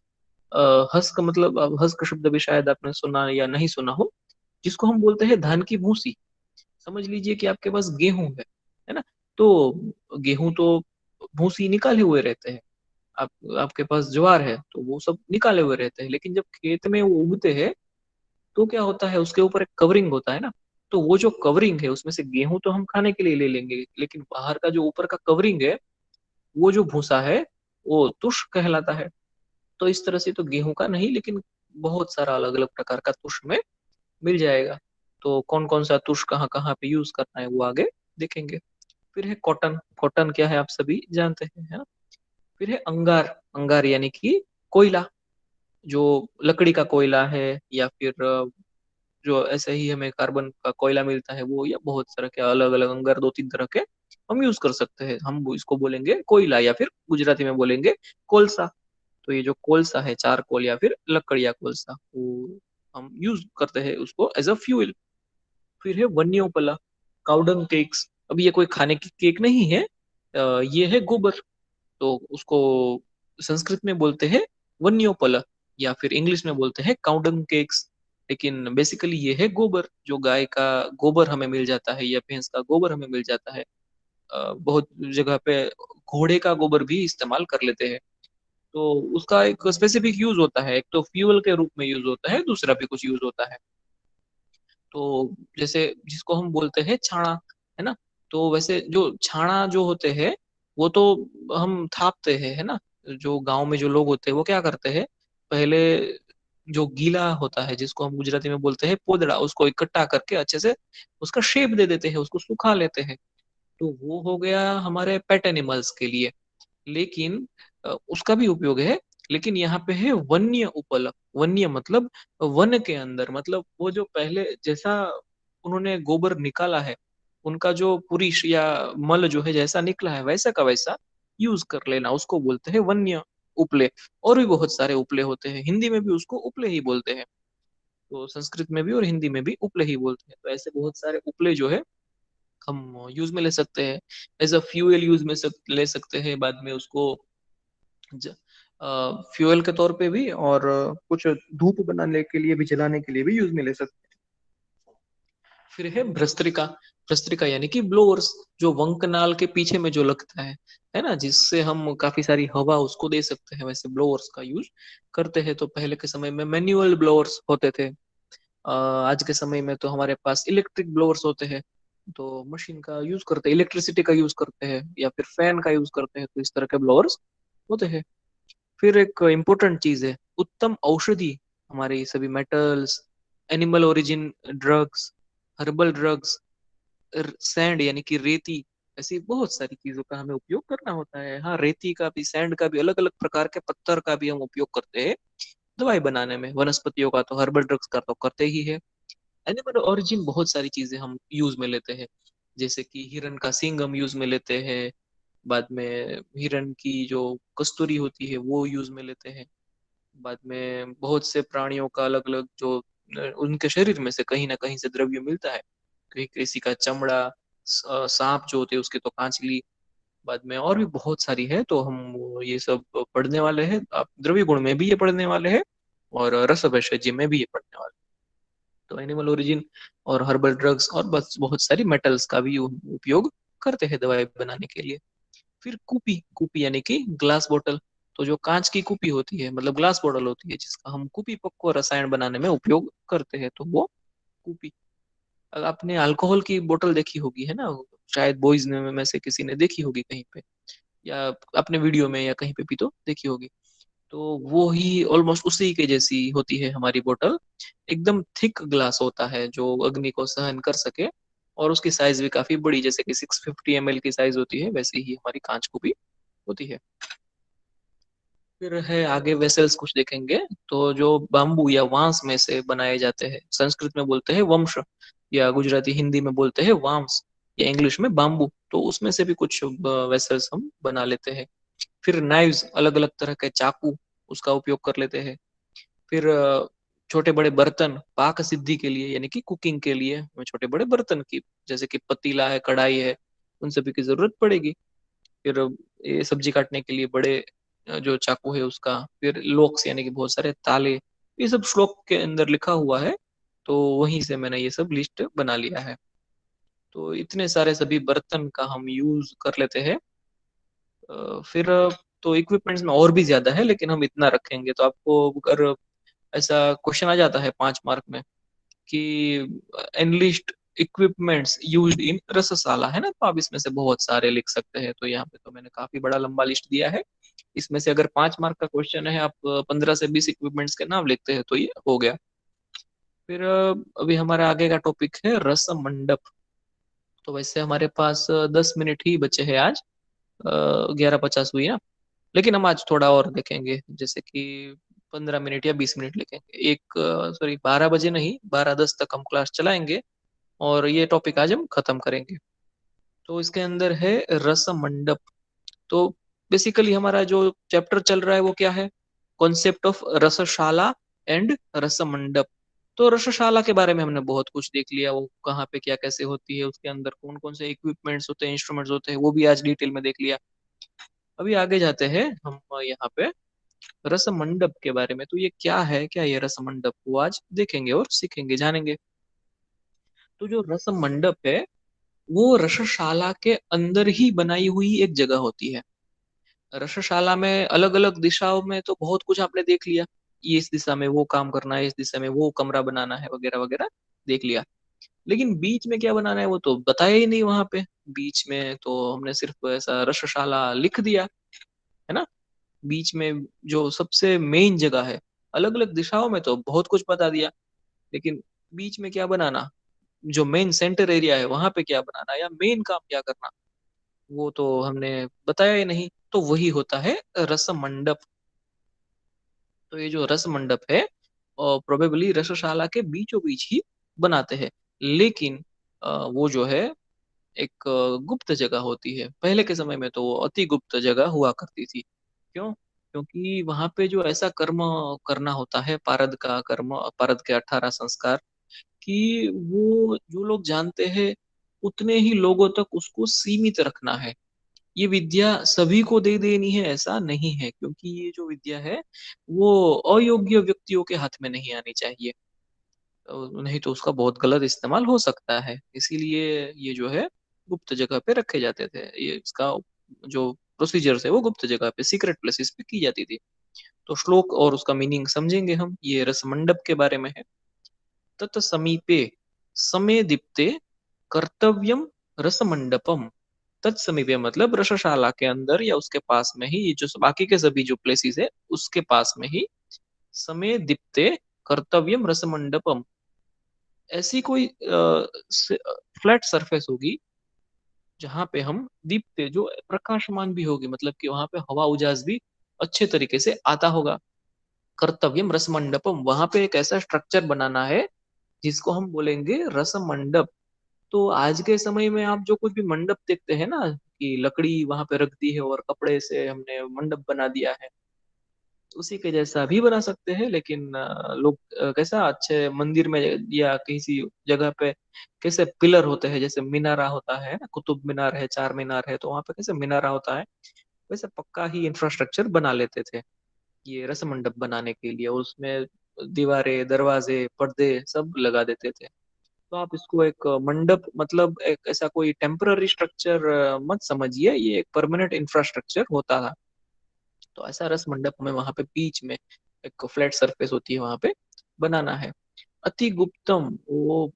हस्क मतलब, अब हस्क शब्द भी शायद आपने सुना या नहीं सुना हो, जिसको हम बोलते हैं धान की भूसी। समझ लीजिए कि आपके पास गेहूं है ना, तो गेहूं तो भूसी निकाले हुए रहते हैं। आप आपके पास ज्वार है तो वो सब निकाले हुए रहते हैं, लेकिन जब खेत में वो उगते हैं तो क्या होता है, उसके ऊपर एक कवरिंग होता है ना। तो वो जो कवरिंग है उसमें से गेहूं तो हम खाने के लिए ले लेंगे, लेकिन बाहर का जो ऊपर का कवरिंग है, वो जो भूसा है, वो तुष कहलाता है। तो इस तरह से तो गेहूं का नहीं, लेकिन बहुत सारा अलग अलग प्रकार का तुष में मिल जाएगा। तो कौन कौन सा तुष कहाँ कहाँ पे यूज करना है वो आगे देखेंगे। फिर है कॉटन। कॉटन क्या है आप सभी जानते हैं, है ना। फिर है अंगार। अंगार यानी कि कोयला, जो लकड़ी का कोयला है, या फिर जो ऐसे ही हमें कार्बन का कोयला मिलता है वो, या बहुत तरह के अलग अलग अंगार, दो तीन तरह के हम यूज कर सकते हैं। हम इसको बोलेंगे कोयला, या फिर गुजराती में बोलेंगे कोलसा। तो ये जो कोलसा है, चारकोल या फिर लकड़िया कोलसा, वो हम यूज करते हैं उसको एज अ फ्यूल। फिर है वन्योपला, काउडंग केक्स। अब ये कोई खाने की केक नहीं है, ये है गोबर। तो उसको संस्कृत में बोलते हैं वन्योपला, या फिर इंग्लिश में बोलते हैं काउडंग केक्स। लेकिन बेसिकली ये है गोबर, जो गाय का गोबर हमें मिल जाता है या भैंस का गोबर हमें मिल जाता है। बहुत जगह पे घोड़े का गोबर भी इस्तेमाल कर लेते हैं। तो उसका एक स्पेसिफिक यूज होता है, एक तो फ्यूल के रूप में यूज होता है, दूसरा भी कुछ यूज होता है। तो जैसे जिसको हम बोलते हैं छाणा, है ना, तो वैसे जो छाणा जो होते हैं वो तो हम थापते हैं, है ना। जो गांव में जो लोग होते हैं वो क्या करते हैं, पहले जो गीला होता है जिसको हम गुजराती में बोलते हैं पोदड़ा, उसको इकट्ठा करके अच्छे से उसका शेप दे देते हैं, उसको सुखा लेते हैं। तो वो हो गया हमारे पेट एनिमल्स के लिए। लेकिन उसका भी उपयोग है, लेकिन यहाँ पे है वन्य उपल। वन्य मतलब वन के अंदर, मतलब वो जो पहले जैसा उन्होंने गोबर निकाला है, उनका जो पुरुष या मल जो है जैसा निकला है वैसा का वैसा यूज कर लेना, उसको बोलते हैं वन्य उपले। और भी बहुत सारे उपले होते हैं, हिंदी में भी उसको उपले ही बोलते हैं, तो संस्कृत में भी और हिंदी में भी उपले ही बोलते हैं। तो ऐसे बहुत सारे उपले जो है हम यूज में ले सकते हैं, एज अ फ्यूल यूज में ले सकते हैं, बाद में उसको फ्यूल के तौर पे भी, और कुछ धूप बनाने के लिए भी, जलाने के लिए भी यूज में ले सकते हैं। फिर है भ्रस्त्रिका। भ्रस्त्रिका यानी कि ब्लोअर्स, जो वंकनाल के पीछे में जो लगता है ना, जिससे हम काफी सारी हवा उसको दे सकते हैं, वैसे ब्लोअर्स का यूज करते हैं। तो पहले के समय में मैन्युअल ब्लोअर्स होते थे, आज के समय में तो हमारे पास इलेक्ट्रिक ब्लोअर्स होते हैं। तो मशीन का यूज करते हैं, इलेक्ट्रिसिटी का यूज करते हैं, या फिर फैन का यूज करते हैं, तो इस तरह के ब्लोअर्स होते हैं। फिर एक इम्पोर्टेंट चीज है उत्तम औषधि, हमारे सभी metals, animal origin drugs, herbal drugs, sand यानी कि रेती, ऐसी बहुत सारी चीजों का हमें उपयोग करना होता है। हाँ, रेती का भी, सैंड का भी, अलग अलग प्रकार के पत्थर का भी हम उपयोग करते हैं दवाई बनाने में। वनस्पतियों का तो, हर्बल ड्रग्स का तो करते ही है। एनिमल ओरिजिन बहुत सारी चीजें हम यूज में लेते हैं, जैसे कि हिरन का सींग हम यूज में लेते हैं, बाद में हिरन की जो कस्तूरी होती है वो यूज में लेते हैं, बाद में बहुत से प्राणियों का अलग अलग जो उनके शरीर में से कहीं ना कहीं से द्रव्य मिलता है, कहीं किसी का चमड़ा, सांप जो होते हैं उसके तो कांचली, बाद में और भी बहुत सारी है। तो हम ये सब पढ़ने वाले हैं, आप द्रव्य गुण में भी ये पढ़ने वाले हैं, और रस भेषज में भी ये पढ़ने वाले हैं। तो एनिमल ओरिजिन और हर्बल ड्रग्स और बस बहुत सारी मेटल्स का भी उपयोग करते हैं दवाई बनाने के लिए। फिर कूपी। कूपी यानी कि ग्लास बोतल। तो जो कांच की कूपी होती है, मतलब ग्लास बोतल होती है, जिसका हम कूपी पक्व रसायन बनाने में उपयोग करते हैं, तो वो कूपी। अगर आपने अल्कोहल की बोतल देखी होगी, है ना, शायद बॉयज में से किसी ने देखी होगी कहीं पे, या अपने वीडियो में या कहीं पे भी तो देखी होगी। तो वो ही ऑलमोस्ट उसी के जैसी होती है हमारी बोतल। एकदम थिक ग्लास होता है जो अग्नि को सहन कर सके, और उसकी साइज भी काफी बड़ी, जैसे कि 650 ml की साइज होती है, वैसे ही हमारी कांच को भी होती है। फिर है आगे वेसल्स कुछ देखेंगे। तो जो बाम्बू या वांस में से बनाए जाते हैं, संस्कृत में बोलते हैं वंश, या गुजराती हिंदी में बोलते हैं वाम्स, या इंग्लिश में बाम्बू। तो उसमें से भी कुछ वेसल्स हम बना लेते हैं। फिर नाइव्स, अलग अलग तरह के चाकू, उसका उपयोग कर लेते हैं। फिर छोटे बड़े बर्तन, पाक सिद्धि के लिए यानी कि कुकिंग के लिए हमें छोटे बड़े बर्तन की, जैसे कि पतीला है, कढ़ाई है, उन सभी की जरूरत पड़ेगी। फिर ये सब्जी काटने के लिए बड़े जो चाकू है उसका। फिर लॉक्स यानी कि बहुत सारे ताले, ये सब श्लोक के अंदर लिखा हुआ है, तो वहीं से मैंने ये सब लिस्ट बना लिया है। तो इतने सारे सभी बर्तन का हम यूज कर लेते हैं। फिर तो इक्विपमेंट्स में और भी ज्यादा है, लेकिन हम इतना रखेंगे। तो आपको अगर ऐसा क्वेश्चन आ जाता है 5 मार्क में कि एनलिस्ट इक्विपमेंट्स यूज्ड इन रसशाला, है ना, तो आप इसमें से बहुत सारे लिख सकते हैं। तो यहाँ पे तो मैंने काफी बड़ा लंबा लिस्ट दिया है। इसमें से अगर 5 मार्क का क्वेश्चन है, आप 15 से 20 इक्विपमेंट्स के नाम लिखते हैं, तो ये हो गया। फिर अभी हमारा आगे का टॉपिक है रस मंडप। तो वैसे हमारे पास 10 मिनट ही बचे हैं आज, 11:50 हुई ना, लेकिन हम आज थोड़ा और देखेंगे, जैसे कि 15 मिनट या 20 मिनट लिखेंगे। एक सॉरी, 12 बजे नहीं, 12:10 तक हम क्लास चलाएंगे, और ये टॉपिक आज हम खत्म करेंगे। तो इसके अंदर है रस मंडप। तो बेसिकली हमारा जो चैप्टर चल रहा है वो क्या है, कॉन्सेप्ट ऑफ रसशाला एंड रस मंडप। तो रसशाला के बारे में हमने बहुत कुछ देख लिया, वो कहाँ पे क्या कैसे होती है, उसके अंदर कौन कौन से इक्विपमेंट्स होते हैं, इंस्ट्रूमेंट्स होते हैं, वो भी आज डिटेल में देख लिया। अभी आगे जाते हैं हम यहाँ पे रस मंडप के बारे में। तो ये क्या है, क्या ये रस मंडप, वो आज देखेंगे और सीखेंगे, जानेंगे। तो जो रस मंडप है, वो रसशाला के अंदर ही बनाई हुई एक जगह होती है। रसशाला में अलग अलग दिशाओं में तो बहुत कुछ आपने देख लिया, ये इस दिशा में वो काम करना है, इस दिशा में वो कमरा बनाना है, वगैरह वगैरह देख लिया। लेकिन बीच में क्या बनाना है वो तो बताया ही नहीं वहां पे। बीच में तो हमने सिर्फ ऐसा रसशाला लिख दिया, है ना। बीच में जो सबसे मेन जगह है, अलग अलग दिशाओं में तो बहुत कुछ बता दिया, लेकिन बीच में क्या बनाना, जो मेन सेंटर एरिया है वहां पे क्या बनाना, या मेन काम क्या करना, वो तो हमने बताया ही नहीं। तो वही होता है रस मंडप। तो ये जो रस मंडप है और प्रोबेबली रसशाला के बीचों बीच ही बनाते हैं, लेकिन वो जो है एक गुप्त जगह होती है। पहले के समय में तो वो अति गुप्त जगह हुआ करती थी। क्यों? क्योंकि वहां पे जो ऐसा कर्म करना होता है, पारद का कर्म, पारद के 18 संस्कार, कि वो जो लोग जानते हैं उतने ही लोगों तक उसको सीमित रखना है। ये विद्या सभी को दे देनी है ऐसा नहीं है, क्योंकि ये जो विद्या है वो अयोग्य व्यक्तियों के हाथ में नहीं आनी चाहिए। नहीं तो उसका बहुत गलत इस्तेमाल हो सकता है। इसीलिए ये जो है गुप्त जगह पे रखे जाते थे। ये इसका जो प्रोसीजर है वो गुप्त जगह पे, सीक्रेट प्लेसेस पे की जाती थी। तो श्लोक और उसका मीनिंग समझेंगे हम। ये रस मंडप के बारे में है। तत् समीपे समय दीप्ते कर्तव्यम रस मंडपम। तत्समीपे मतलब रसशाला के अंदर या उसके पास में ही, ये जो बाकी के सभी जो प्लेसेस है उसके पास में ही समय दीप्ते कर्तव्यम रस मंडपम, ऐसी कोई फ्लैट सरफेस होगी जहां पे हम दीप्ते, जो प्रकाशमान भी होगी, मतलब कि वहां पे हवा उजास भी अच्छे तरीके से आता होगा। कर्तव्यम रस मंडपम, वहां पे एक ऐसा स्ट्रक्चर बनाना है जिसको हम बोलेंगे रस मंडप। तो आज के समय में आप जो कुछ भी मंडप देखते हैं ना, कि लकड़ी वहां पे रख दी है और कपड़े से हमने मंडप बना दिया है, उसी के जैसा भी बना सकते हैं। लेकिन लोग कैसा अच्छे मंदिर में या किसी जगह पे कैसे पिलर होते हैं, जैसे मीनारा होता है ना, कुतुब मीनार है, चार मीनार है, तो वहां पे कैसे मीनारा होता है, वैसे पक्का ही इंफ्रास्ट्रक्चर बना लेते थे ये रस मंडप बनाने के लिए। और उसमें दीवारें, दरवाजे, पर्दे सब लगा देते थे। तो आप इसको एक मंडप मतलब एक ऐसा कोई टेम्पररी स्ट्रक्चर मत समझिए, ये एक परमानेंट इंफ्रास्ट्रक्चर होता था। तो ऐसा रस मंडप हमें वहां पे बीच में एक फ्लैट सरफेस होती है वहां पे बनाना है। अति गुप्तम, वो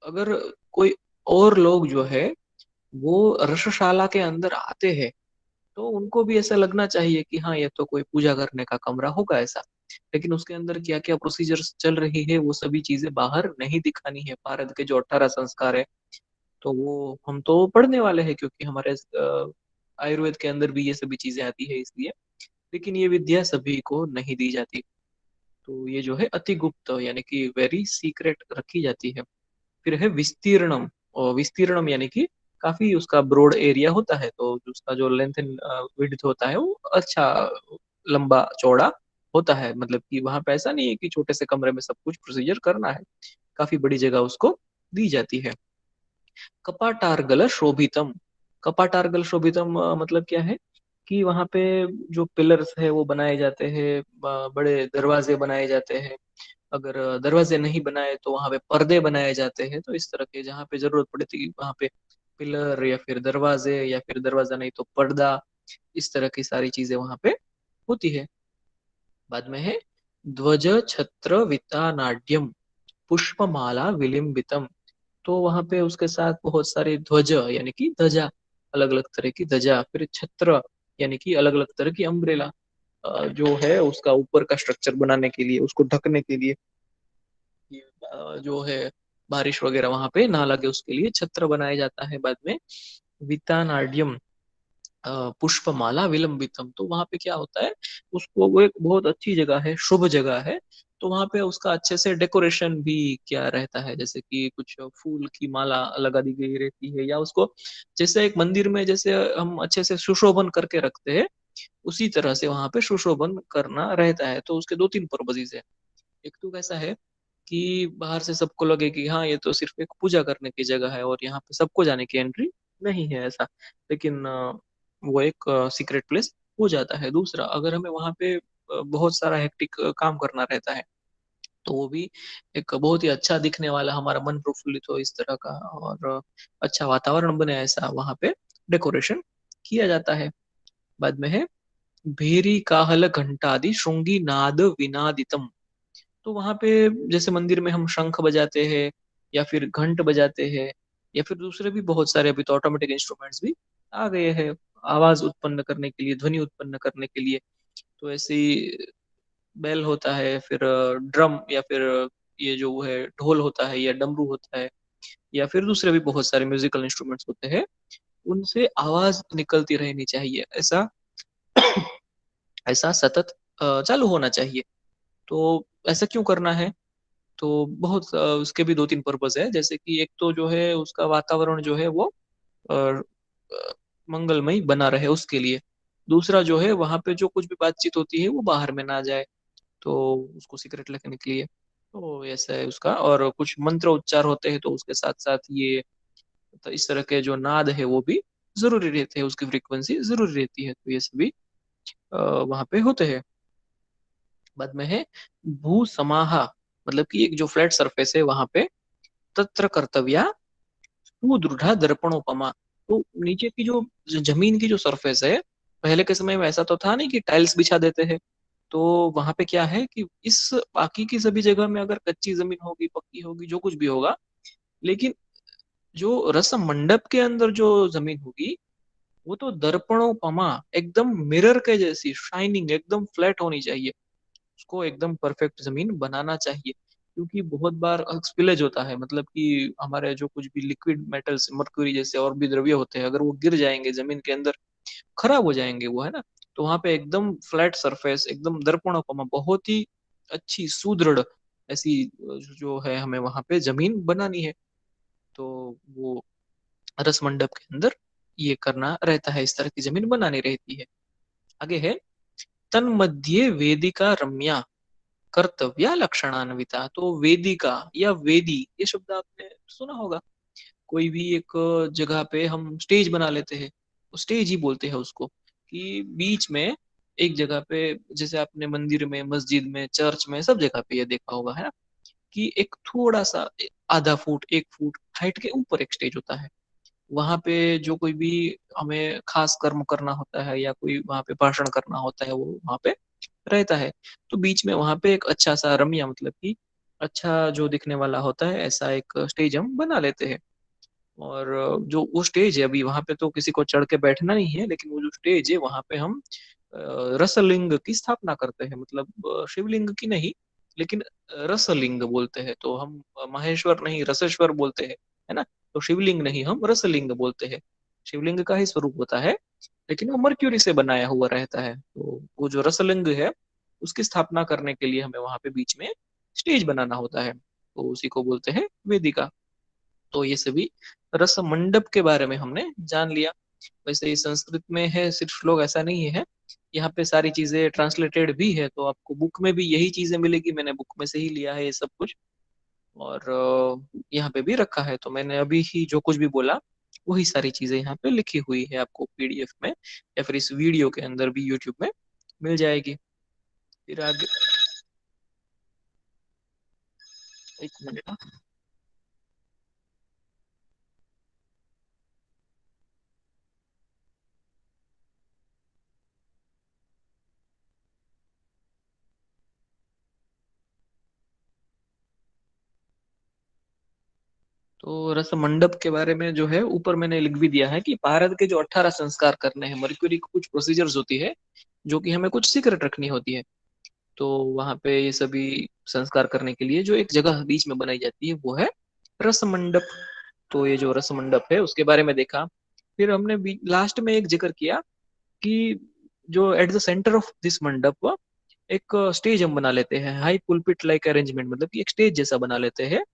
अगर कोई और लोग जो है वो रसशाला के अंदर आते हैं तो उनको भी ऐसा लगना चाहिए कि हाँ, ये तो कोई पूजा करने का कमरा होगा ऐसा। लेकिन उसके अंदर क्या क्या प्रोसीजर्स चल रही है वो सभी चीजें बाहर नहीं दिखानी है। भारत के जो 18 संस्कार है तो वो हम तो पढ़ने वाले हैं, क्योंकि हमारे आयुर्वेद के अंदर भी ये सभी चीजें आती है इसलिए। लेकिन ये विद्या सभी को नहीं दी जाती। तो ये जो है अति गुप्त यानी कि वेरी सीक्रेट रखी जाती है। फिर है विस्तीर्णम। और विस्तीर्णम यानी कि काफी उसका ब्रॉड एरिया होता है, तो उसका जो लेंथ एंड विड्थ होता है वो अच्छा लंबा चौड़ा होता है। मतलब कि वहां पे ऐसा नहीं है कि छोटे से कमरे में सब कुछ प्रोसीजर करना है, काफी बड़ी जगह उसको दी जाती है। कपाटार्गल शोभितम। कपाटार्गल शोभितम मतलब क्या है कि वहां पे जो पिलर्स है वो बनाए जाते हैं, बड़े दरवाजे बनाए जाते हैं। अगर दरवाजे नहीं बनाए तो वहां पे पर्दे बनाए जाते हैं। तो इस तरह के जहाँ पे जरूरत पड़ती है वहां पे पिलर या फिर दरवाजे, या फिर दरवाजा नहीं तो पर्दा, इस तरह की सारी चीजें वहां पे होती है। बाद में है ध्वज छत्र वितानाड्यम पुष्पमाला विलिम्बितम। तो वहां पे उसके साथ बहुत सारे ध्वज यानी कि ध्वजा, अलग अलग तरह की ध्वजा, फिर छत्र यानी कि अलग अलग तरह की अम्ब्रेला, जो है उसका ऊपर का स्ट्रक्चर बनाने के लिए, उसको ढकने के लिए, कि जो है बारिश वगैरह वहां पे ना लगे उसके लिए छत्र बनाया जाता है। बाद में वितानाड्यम पुष्पमाला विलंबितम। तो वहां पे क्या होता है, उसको वो एक बहुत अच्छी जगह है, शुभ जगह है, तो वहां पे उसका अच्छे से डेकोरेशन भी क्या रहता है, जैसे कि कुछ फूल की माला लगा दी गई रहती है, या उसको जैसे एक मंदिर में जैसे हम अच्छे से सुशोभन करके रखते हैं, उसी तरह से वहां पे सुशोभन करना रहता है। तो उसके दो तीन पर्पजेज है। एक तो कैसा है कि बाहर से सबको लगे कि हाँ, ये तो सिर्फ एक पूजा करने की जगह है और यहाँ पे सबको जाने की एंट्री नहीं है ऐसा। लेकिन वो एक सीक्रेट प्लेस हो जाता है। दूसरा, अगर हमें वहाँ पे बहुत सारा हेक्टिक काम करना रहता है तो वो भी एक बहुत ही अच्छा दिखने वाला, हमारा मन प्रफुल्लित हो इस तरह का, और अच्छा वातावरण बने ऐसा वहाँ पे डेकोरेशन किया जाता है। बाद में है भेरी काहल घंटादि श्रृंगी नाद विनादितम। तो वहां पे जैसे मंदिर में हम शंख बजाते हैं या फिर घंट बजाते हैं, या फिर दूसरे भी बहुत सारे अभी तो ऑटोमेटिक इंस्ट्रूमेंट्स भी आ गए हैं आवाज उत्पन्न करने के लिए, ध्वनि उत्पन्न करने के लिए। तो ऐसे ही बेल होता है, फिर ड्रम, या फिर ये जो है ढोल होता है या डमरू होता है, या फिर दूसरे भी बहुत सारे म्यूजिकल इंस्ट्रूमेंट्स होते हैं, उनसे आवाज निकलती रहनी चाहिए। ऐसा ऐसा सतत चालू होना चाहिए। तो ऐसा क्यों करना है? तो बहुत उसके भी दो तीन पर्पज है। जैसे कि एक तो जो है उसका वातावरण जो है वो मंगलमय बना रहे उसके लिए। दूसरा जो है वहां पे जो कुछ भी बातचीत होती है वो बाहर में ना जाए, तो उसको सीक्रेट रखने के लिए। तो ऐसा है उसका। और कुछ मंत्र उच्चार होते हैं तो उसके साथ साथ ये, तो इस तरह के जो नाद है वो भी जरूरी रहते हैं, उसकी फ्रीक्वेंसी जरूरी रहती है। तो ये सभी वहां पे होते हैं। बाद में है भू समाहा, मतलब कि एक जो फ्लैट सरफेस है वहां पे तत्र कर्तव्या सुदृढ़ दर्पणोपमा। तो नीचे की जो जमीन की जो सरफेस है, पहले के समय में ऐसा तो था नहीं कि टाइल्स बिछा देते हैं। तो वहां पे क्या है कि इस बाकी की सभी जगह में अगर कच्ची जमीन होगी, पक्की होगी, जो कुछ भी होगा, लेकिन जो रस मंडप के अंदर जो जमीन होगी वो तो दर्पणोपमा, एकदम मिरर के जैसी शाइनिंग, एकदम फ्लैट होनी चाहिए। उसको एकदम परफेक्ट जमीन बनाना चाहिए। क्योंकि बहुत बार स्पिलेज होता है, मतलब कि हमारे जो कुछ भी लिक्विड मेटल्स, मर्क्यूरी जैसे और भी द्रव्य होते हैं, अगर वो गिर जाएंगे जमीन के अंदर, खराब हो जाएंगे वो, है ना। तो वहां पे एकदम फ्लैट सरफेस, एकदम दर्पणोपमा, बहुत ही अच्छी सुदृढ़ ऐसी जो है हमें वहां पे जमीन बनानी है। तो वो रस मंडप के अंदर ये करना रहता है, इस तरह की जमीन बनानी रहती है। आगे है तन्मध्ये वेदिका रम्या कर्तव्य लक्षणान्विता। तो वेदिका या वेदी, ये शब्द आपने सुना होगा। कोई भी एक जगह पे हम स्टेज बना लेते हैं, स्टेज ही बोलते हैं उसको, कि बीच में एक जगह पे, जैसे आपने मंदिर में, मस्जिद में, चर्च में, सब जगह पे ये देखा होगा, है ना, कि एक थोड़ा सा आधा फुट, एक फुट हाइट के ऊपर एक स्टेज होता है। वहां पे जो कोई भी हमें खास कर्म करना होता है या कोई वहां पे भाषण करना होता है, वो वहां पे रहता है। तो बीच में वहां पे एक अच्छा सा रम्या, मतलब कि अच्छा जो दिखने वाला होता है, ऐसा एक स्टेज हम बना लेते हैं। और जो वो स्टेज है, अभी वहां पे तो किसी को चढ़ के बैठना नहीं है, लेकिन वो जो स्टेज है वहां पे हम रसलिंग की स्थापना करते हैं। मतलब शिवलिंग की नहीं, लेकिन रसलिंग बोलते हैं। तो हम महेश्वर नहीं, रसेश्वर बोलते हैं, है ना। तो शिवलिंग नहीं, हम रसलिंग बोलते हैं। शिवलिंग का ही स्वरूप होता है, लेकिन वो मर्क्यूरी से बनाया हुआ रहता है। तो वो जो रसलिंग है उसकी स्थापना करने के लिए हमें वहां पे बीच में स्टेज बनाना होता है, तो उसी को बोलते हैं वेदिका। तो ये सभी रस मंडप के बारे में हमने जान लिया। वैसे ही संस्कृत में है सिर्फ श्लोक, ऐसा नहीं है, यहाँ पे सारी चीजें ट्रांसलेटेड भी है, तो आपको बुक में भी यही चीजें मिलेगी। मैंने बुक में से ही लिया है ये सब कुछ। और यहाँ पे भी रखा है, तो मैंने अभी ही जो कुछ भी बोला वही सारी चीजें यहाँ पे लिखी हुई है, आपको पीडीएफ में या फिर इस वीडियो के अंदर भी यूट्यूब में मिल जाएगी। फिर आगे, एक मिनट। तो रस मंडप के बारे में जो है ऊपर मैंने लिख भी दिया है कि भारत के जो 18 संस्कार करने हैं, मर्क्यूरी की कुछ प्रोसीजर्स होती है जो कि हमें कुछ सीक्रेट रखनी होती है। तो वहां पे ये सभी संस्कार करने के लिए जो एक जगह बीच में बनाई जाती है वो है रस मंडप। तो ये जो रस मंडप है उसके बारे में देखा। फिर हमने लास्ट में एक जिक्र किया कि जो at the centre of this मंडप एक स्टेज हम बना लेते हैं, हाई पुलपिट लाइक अरेंजमेंट, मतलब कि एक स्टेज जैसा बना लेते हैं।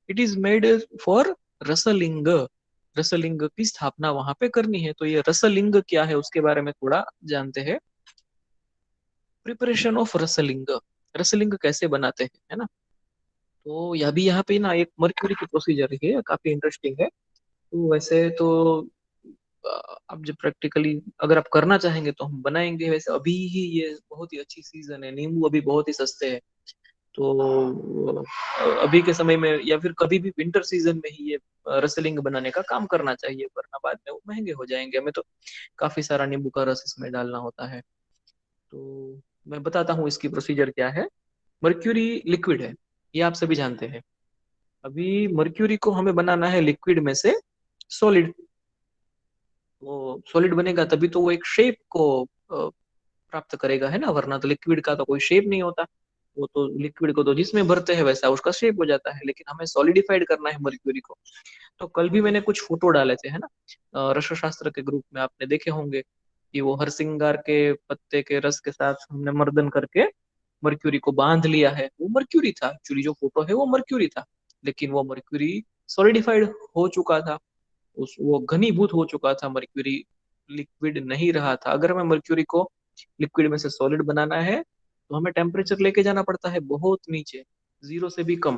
It is made for rustling. Rustling की स्थापना वहां पे करनी है। तो ये रसलिंग क्या है उसके बारे में थोड़ा जानते हैं। प्रिपरेशन ऑफ रसलिंग, रसलिंग कैसे बनाते हैं, है ना। तो यह भी यहाँ पे ना एक मर्क्यूरी की प्रोसीजर है, काफी इंटरेस्टिंग है। तो वैसे तो अब जब प्रैक्टिकली अगर आप करना चाहेंगे तो हम बनाएंगे। वैसे अभी ही ये बहुत ही अच्छी सीजन है, नींबू अभी बहुत ही सस्ते हैं। तो अभी के समय में या फिर कभी भी विंटर सीजन में ही ये रसलिंग बनाने का काम करना चाहिए, वरना बाद में वो महंगे हो जाएंगे। हमें तो काफी सारा नींबू का रस इसमें डालना होता है। तो मैं बताता हूँ इसकी प्रोसीजर क्या है। मर्क्यूरी लिक्विड है, ये आप सभी जानते हैं। अभी मर्क्यूरी को हमें बनाना है लिक्विड में से सॉलिड। वो सॉलिड बनेगा तभी तो वो एक शेप को प्राप्त करेगा, है ना, वरना तो लिक्विड का तो कोई शेप नहीं होता। वो तो लिक्विड को तो जिसमें भरते हैं वैसा उसका शेप हो जाता है, लेकिन हमें सॉलिडिफाइड करना है मर्क्यूरी को। तो कल भी मैंने कुछ फोटो डाले थे, है ना, रसशास्त्र के ग्रुप में आपने देखे होंगे कि वो हरसिंगार के पत्ते के रस के साथ हमने मर्दन करके मर्क्यूरी को बांध लिया है, वो मर्क्यूरी था एक्चुअली, जो फोटो है वो मर्क्यूरी था, लेकिन वो मर्क्यूरी सॉलिडिफाइड हो चुका था, उस वो घनीभूत हो चुका था मर्क्यूरी, लिक्विड नहीं रहा था। अगर हमें मर्क्यूरी को लिक्विड में से सॉलिड बनाना है तो हमें टेम्परेचर लेके जाना पड़ता है बहुत नीचे, 0 से भी कम।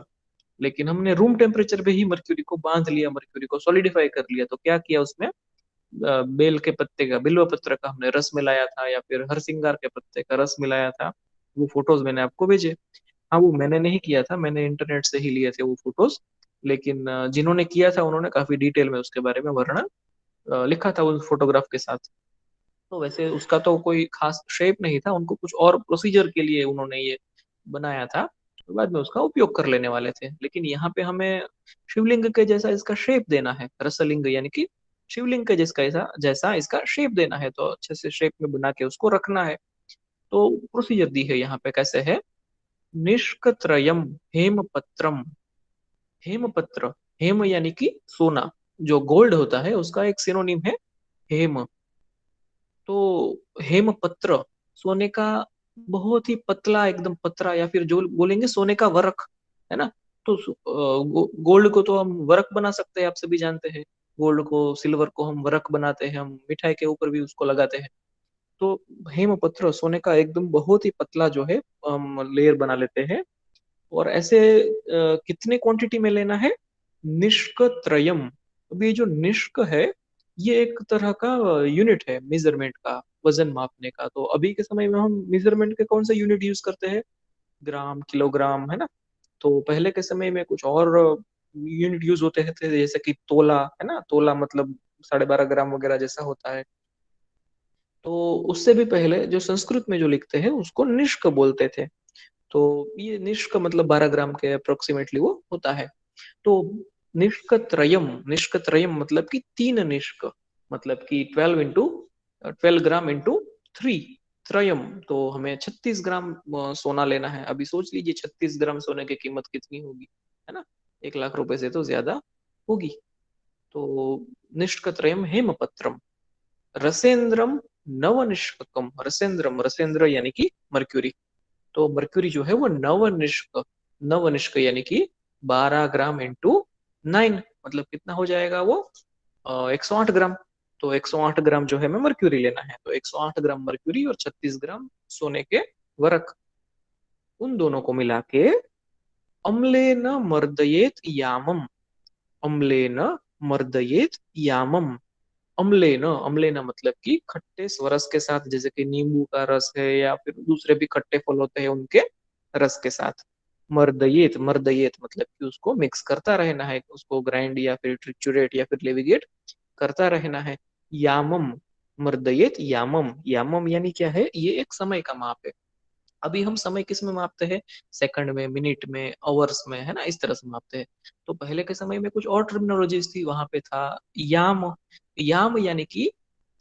लेकिन हमने रूम टेम्परेचर पे ही मर्क्यूरी को बांध लिया, मर्क्यूरी को सॉलिडिफाई कर लिया। तो क्या किया उसमें, बेल के पत्ते का, बिल्व पत्र का हमने रस मिलाया था, या फिर हरसिंगार के पत्ते का रस मिलाया था। वो फोटोज मैंने आपको भेजे। हाँ, वो मैंने नहीं किया था, मैंने इंटरनेट से ही लिए थे वो फोटोज। लेकिन जिन्होंने किया था उन्होंने काफी डिटेल में उसके बारे में वर्णन लिखा था उस फोटोग्राफ के साथ। तो वैसे उसका तो कोई खास शेप नहीं था, उनको कुछ और प्रोसीजर के लिए उन्होंने ये बनाया था, तो बाद में उसका उपयोग कर लेने वाले थे। लेकिन यहाँ पे हमें शिवलिंग के जैसा इसका शेप देना है, रसलिंग यानी कि शिवलिंग के जैसा ऐसा जैसा इसका शेप देना है, तो अच्छे से शेप में बना के उसको रखना है। तो प्रोसीजर दी है यहाँ पे, कैसे है, निष्कत्रयम हेमपत्रम। हेमपत्र, हेम यानी कि सोना, जो गोल्ड होता है उसका एक सिनोनिम है हेम। तो हेमपत्र, सोने का बहुत ही पतला, एकदम पतरा, या फिर जो बोलेंगे सोने का वरक, है ना। तो गोल्ड को तो हम वरक बना सकते हैं, आप सभी जानते हैं। गोल्ड को, सिल्वर को हम वरक बनाते हैं, हम मिठाई के ऊपर भी उसको लगाते हैं। तो हेमपत्र, सोने का एकदम बहुत ही पतला जो है, हम लेयर बना लेते हैं। और ऐसे कितने क्वांटिटी में लेना है, निष्क त्रयम। अब ये जो निष्क है, ये एक तरह का यूनिट है मेजरमेंट का, वजन मापने का। तो अभी के समय में हम मेजरमेंट के कौन सा यूनिट यूज करते हैं, ग्राम, किलोग्राम, है ना। तो पहले के समय में कुछ और यूनिट यूज होते थे, जैसे कि तोला, है ना, तोला मतलब 12.5 ग्राम वगैरह जैसा होता है। तो उससे भी पहले जो संस्कृत में जो लिखते हैं उसको निष्क बोलते थे। तो ये निष्क मतलब 12 ग्राम के अप्रोक्सीमेटली वो होता है। तो निष्क त्रयम, निष्क त्रयम मतलब कि 3 निष्क, मतलब कि 12 ग्राम इंटू 3, त्रयम। तो हमें 36 ग्राम सोना लेना है। अभी सोच लीजिए 36 ग्राम सोने की कीमत कितनी होगी, है ना, 1 लाख रुपए से तो ज्यादा होगी। तो निष्क त्रयम हेमपत्रम, रसेंद्रम नवनिष्ककम। रसेंद्रम, रसेंद्र यानी कि मर्क्यूरी। तो मर्क्यूरी जो है वो नवनिष्क, नवनिष्क यानी कि 12 ग्राम इंटू 9, मतलब कितना हो जाएगा वो, 108 ग्राम। तो 108 ग्राम जो है हमें मर्क्यूरी लेना है। तो 108 ग्राम मर्क्यूरी और 36 ग्राम सोने के वरक, उन दोनों को मिला के अम्लेन मर्दयेत यामम, अम्लेन मर्दयेत यामम। अम्लेन, अम्लेन मतलब कि खट्टे रस के साथ, जैसे कि नींबू का रस है या फिर दूसरे भी खट्टे फल होते हैं उनके रस के साथ। मर्दयेत, मर्दयेत मतलब कि उसको मिक्स करता रहना है, उसको ग्राइंड या फिर ट्रिचुरेट या फिर लेविगेट करता रहना है। यामम, मर्दयेत यामम, यामम यानी क्या है, ये एक समय का माप है। अभी हम समय किस में मापते हैं, सेकंड में, मिनट में, आवर्स में, है ना, इस तरह से मापते हैं। तो पहले के समय में कुछ और टर्मिनोलॉजीज थी, वहां पे था याम। याम यानी कि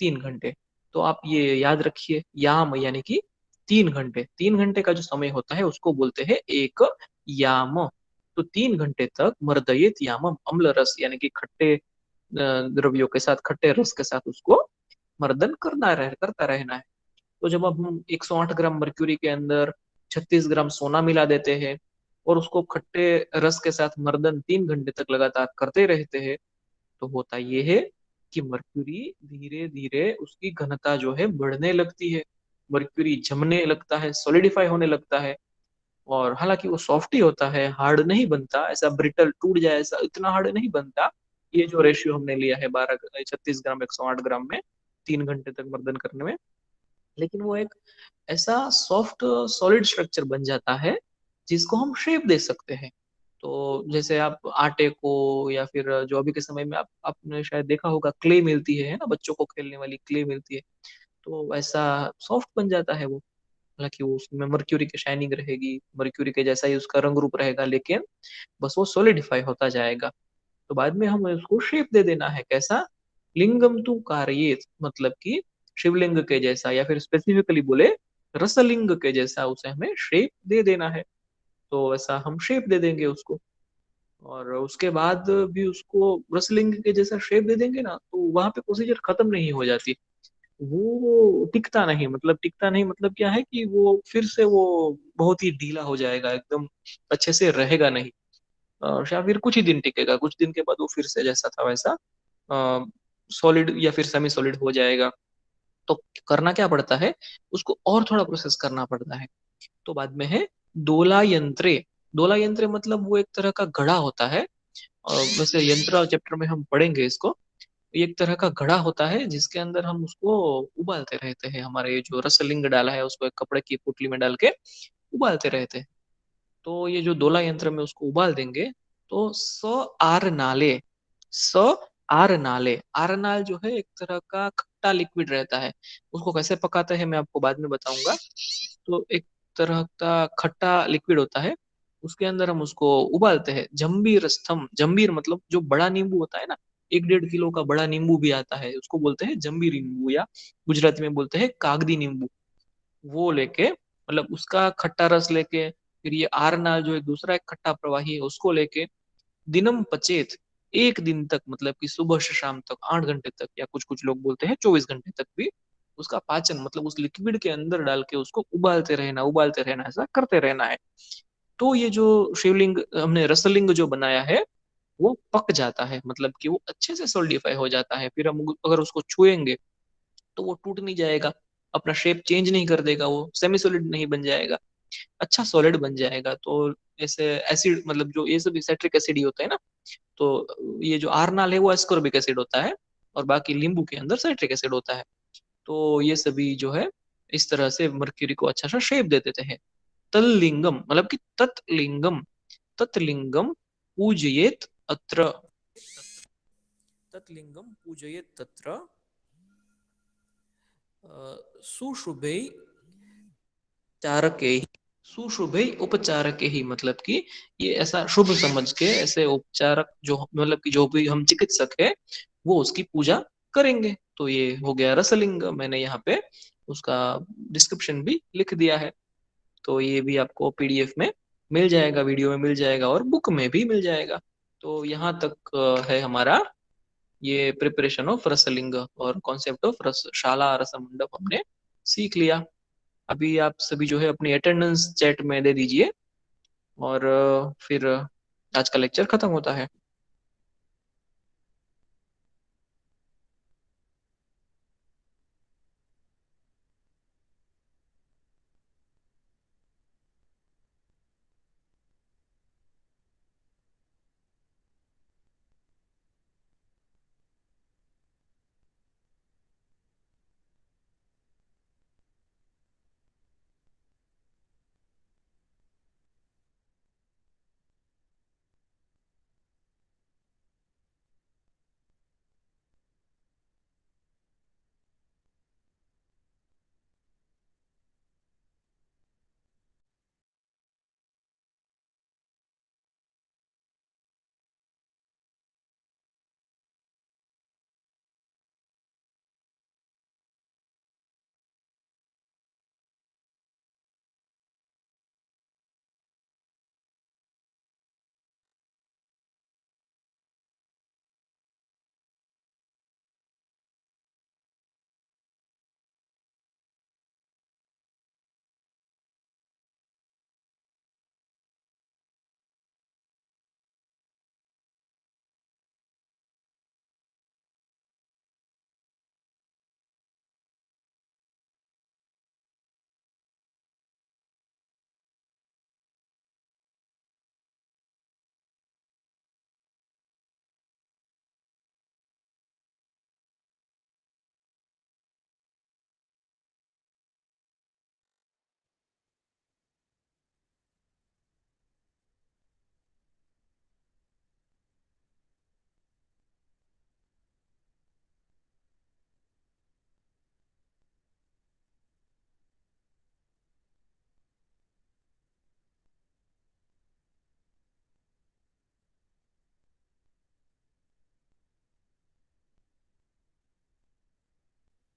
3 घंटे। तो आप ये याद रखिए, याम यानी कि 3 घंटे, 3 घंटे का जो समय होता है उसको बोलते हैं एक याम। तो 3 घंटे तक मर्दयित यामम, अम्ल रस यानी कि खट्टे द्रव्यों के साथ, खट्टे रस के साथ उसको मर्दन करता रहना है। तो जब अब हम 108 ग्राम मर्क्यूरी के अंदर 36 ग्राम सोना मिला देते हैं और उसको खट्टे रस के साथ मर्दन 3 घंटे तक लगातार करते रहते हैं, तो होता ये है कि मर्क्यूरी धीरे धीरे उसकी घनता जो है बढ़ने लगती है। मर्क्यूरी जमने लगता है, सॉलिडिफाई होने लगता है। और हालांकि वो सॉफ्ट ही होता है, हार्ड नहीं बनता, ऐसा ब्रिटल टूट जाए ऐसा इतना हार्ड नहीं बनता। ये जो रेशियो हमने लिया है 36 ग्राम 108 ग्राम में, 3 घंटे तक मर्दन करने में, लेकिन वो एक ऐसा सॉफ्ट सॉलिड स्ट्रक्चर बन जाता है जिसको हम शेप दे सकते हैं। तो जैसे आप आटे को, या फिर जो अभी के समय में आपने शायद देखा होगा, क्ले मिलती है ना, बच्चों को खेलने वाली क्ले मिलती है, तो ऐसा सॉफ्ट बन जाता है वो। हालांकि वो उसमें मर्क्यूरी की शाइनिंग रहेगी, मर्क्यूरी के जैसा ही उसका रंग रूप रहेगा, लेकिन बस वो सॉलिडिफाई होता जाएगा। तो बाद में हमें उसको शेप दे देना है, कैसा, लिंगम तु कार्येत, मतलब कि शिवलिंग के जैसा, या फिर स्पेसिफिकली बोले रसलिंग के जैसा उसे हमें शेप दे देना है। तो ऐसा हम शेप दे देंगे उसको। और उसके बाद भी उसको रसलिंग के जैसा शेप दे देंगे ना, तो वहां पे प्रोसीजर खत्म नहीं हो जाती। वो टिकता नहीं, मतलब टिकता नहीं मतलब क्या है कि वो फिर से वो बहुत ही ढीला हो जाएगा, एकदम अच्छे से रहेगा नहीं। या फिर कुछ ही दिन टिकेगा, कुछ दिन के बाद वो फिर से जैसा था वैसा सॉलिड या फिर सेमी सॉलिड हो जाएगा। तो करना क्या पड़ता है, उसको और थोड़ा प्रोसेस करना पड़ता है। तो बाद में है दोला यंत्रे। दोला यंत्रे मतलब वो एक तरह का घड़ा होता है। वैसे यंत्र चैप्टर में हम पढ़ेंगे इसको। एक तरह का घड़ा होता है जिसके अंदर हम उसको उबालते रहते हैं, हमारे ये जो रसलिंग डाला है उसको एक कपड़े की पुतली में डाल के उबालते रहते हैं। तो ये जो दोला यंत्र में उसको उबाल देंगे तो आर नाले, स आर नाले, आरनाल जो है एक तरह का खट्टा लिक्विड रहता है। उसको कैसे पकाते हैं मैं आपको बाद में बताऊंगा। तो एक तरह का खट्टा लिक्विड होता है, उसके अंदर हम उसको उबालते हैं। जंबीर स्तंभ, जंबीर मतलब जो बड़ा नींबू होता है ना, 1-1.5 किलो का बड़ा नींबू भी आता है, उसको बोलते हैं जंबीर नींबू, या गुजराती में बोलते हैं कागदी नींबू। वो लेके, मतलब उसका खट्टा रस लेके, फिर ये आरनाल जो एक दूसरा एक खट्टा प्रवाही है उसको लेके, दिनम पचेत, 1 दिन तक, मतलब कि सुबह से शाम तक 8 घंटे तक, या कुछ कुछ लोग बोलते हैं 24 घंटे तक भी उसका पाचन, मतलब उस लिक्विड के अंदर डाल के उसको उबालते रहना, ऐसा करते रहना है। तो ये जो शिवलिंग हमने रसलिंग जो बनाया है वो पक जाता है, मतलब कि वो अच्छे से सोल्डिफाई हो जाता है। फिर हम अगर उसको छुएंगे तो वो टूट नहीं जाएगा, अपना शेप चेंज नहीं कर देगा, वो सेमी सॉलिड नहीं बन जाएगा, अच्छा सॉलिड बन जाएगा। तो ऐसे एसिड, मतलब जो ये सब साइट्रिक एसिड ही होता है ना, तो ये जो आरनाल है वो एस्कॉर्बिक एसिड होता है, और बाकी नींबू के अंदर साइट्रिक एसिड होता है। तो ये सभी जो है इस तरह से मर्क्यूरी को अच्छा सा शेप दे देते हैं। तल्लिंगम मतलब कि तत्लिंगम, तत्लिंगम पूजयेत अत्र, तत्लिंगम पूजयेत तत्र सुशुभे चारके, सुशुभे उपचारके ही, मतलब कि ये ऐसा शुभ समझ के ऐसे उपचारक जो, मतलब कि जो भी हम चिकित्सक है वो उसकी पूजा करेंगे। तो ये हो गया रसलिंग, मैंने यहाँ पे उसका डिस्क्रिप्शन भी लिख दिया है। तो ये भी आपको पीडीएफ में मिल जाएगा, वीडियो में मिल जाएगा, और बुक में भी मिल जाएगा। तो यहाँ तक है हमारा ये प्रिपरेशन ऑफ रसलिंग और कॉन्सेप्ट ऑफ रस शाला रस मंडप हमने सीख लिया। अभी आप सभी जो है अपनी अटेंडेंस चैट में दे दीजिए, और फिर आज का लेक्चर खत्म होता है।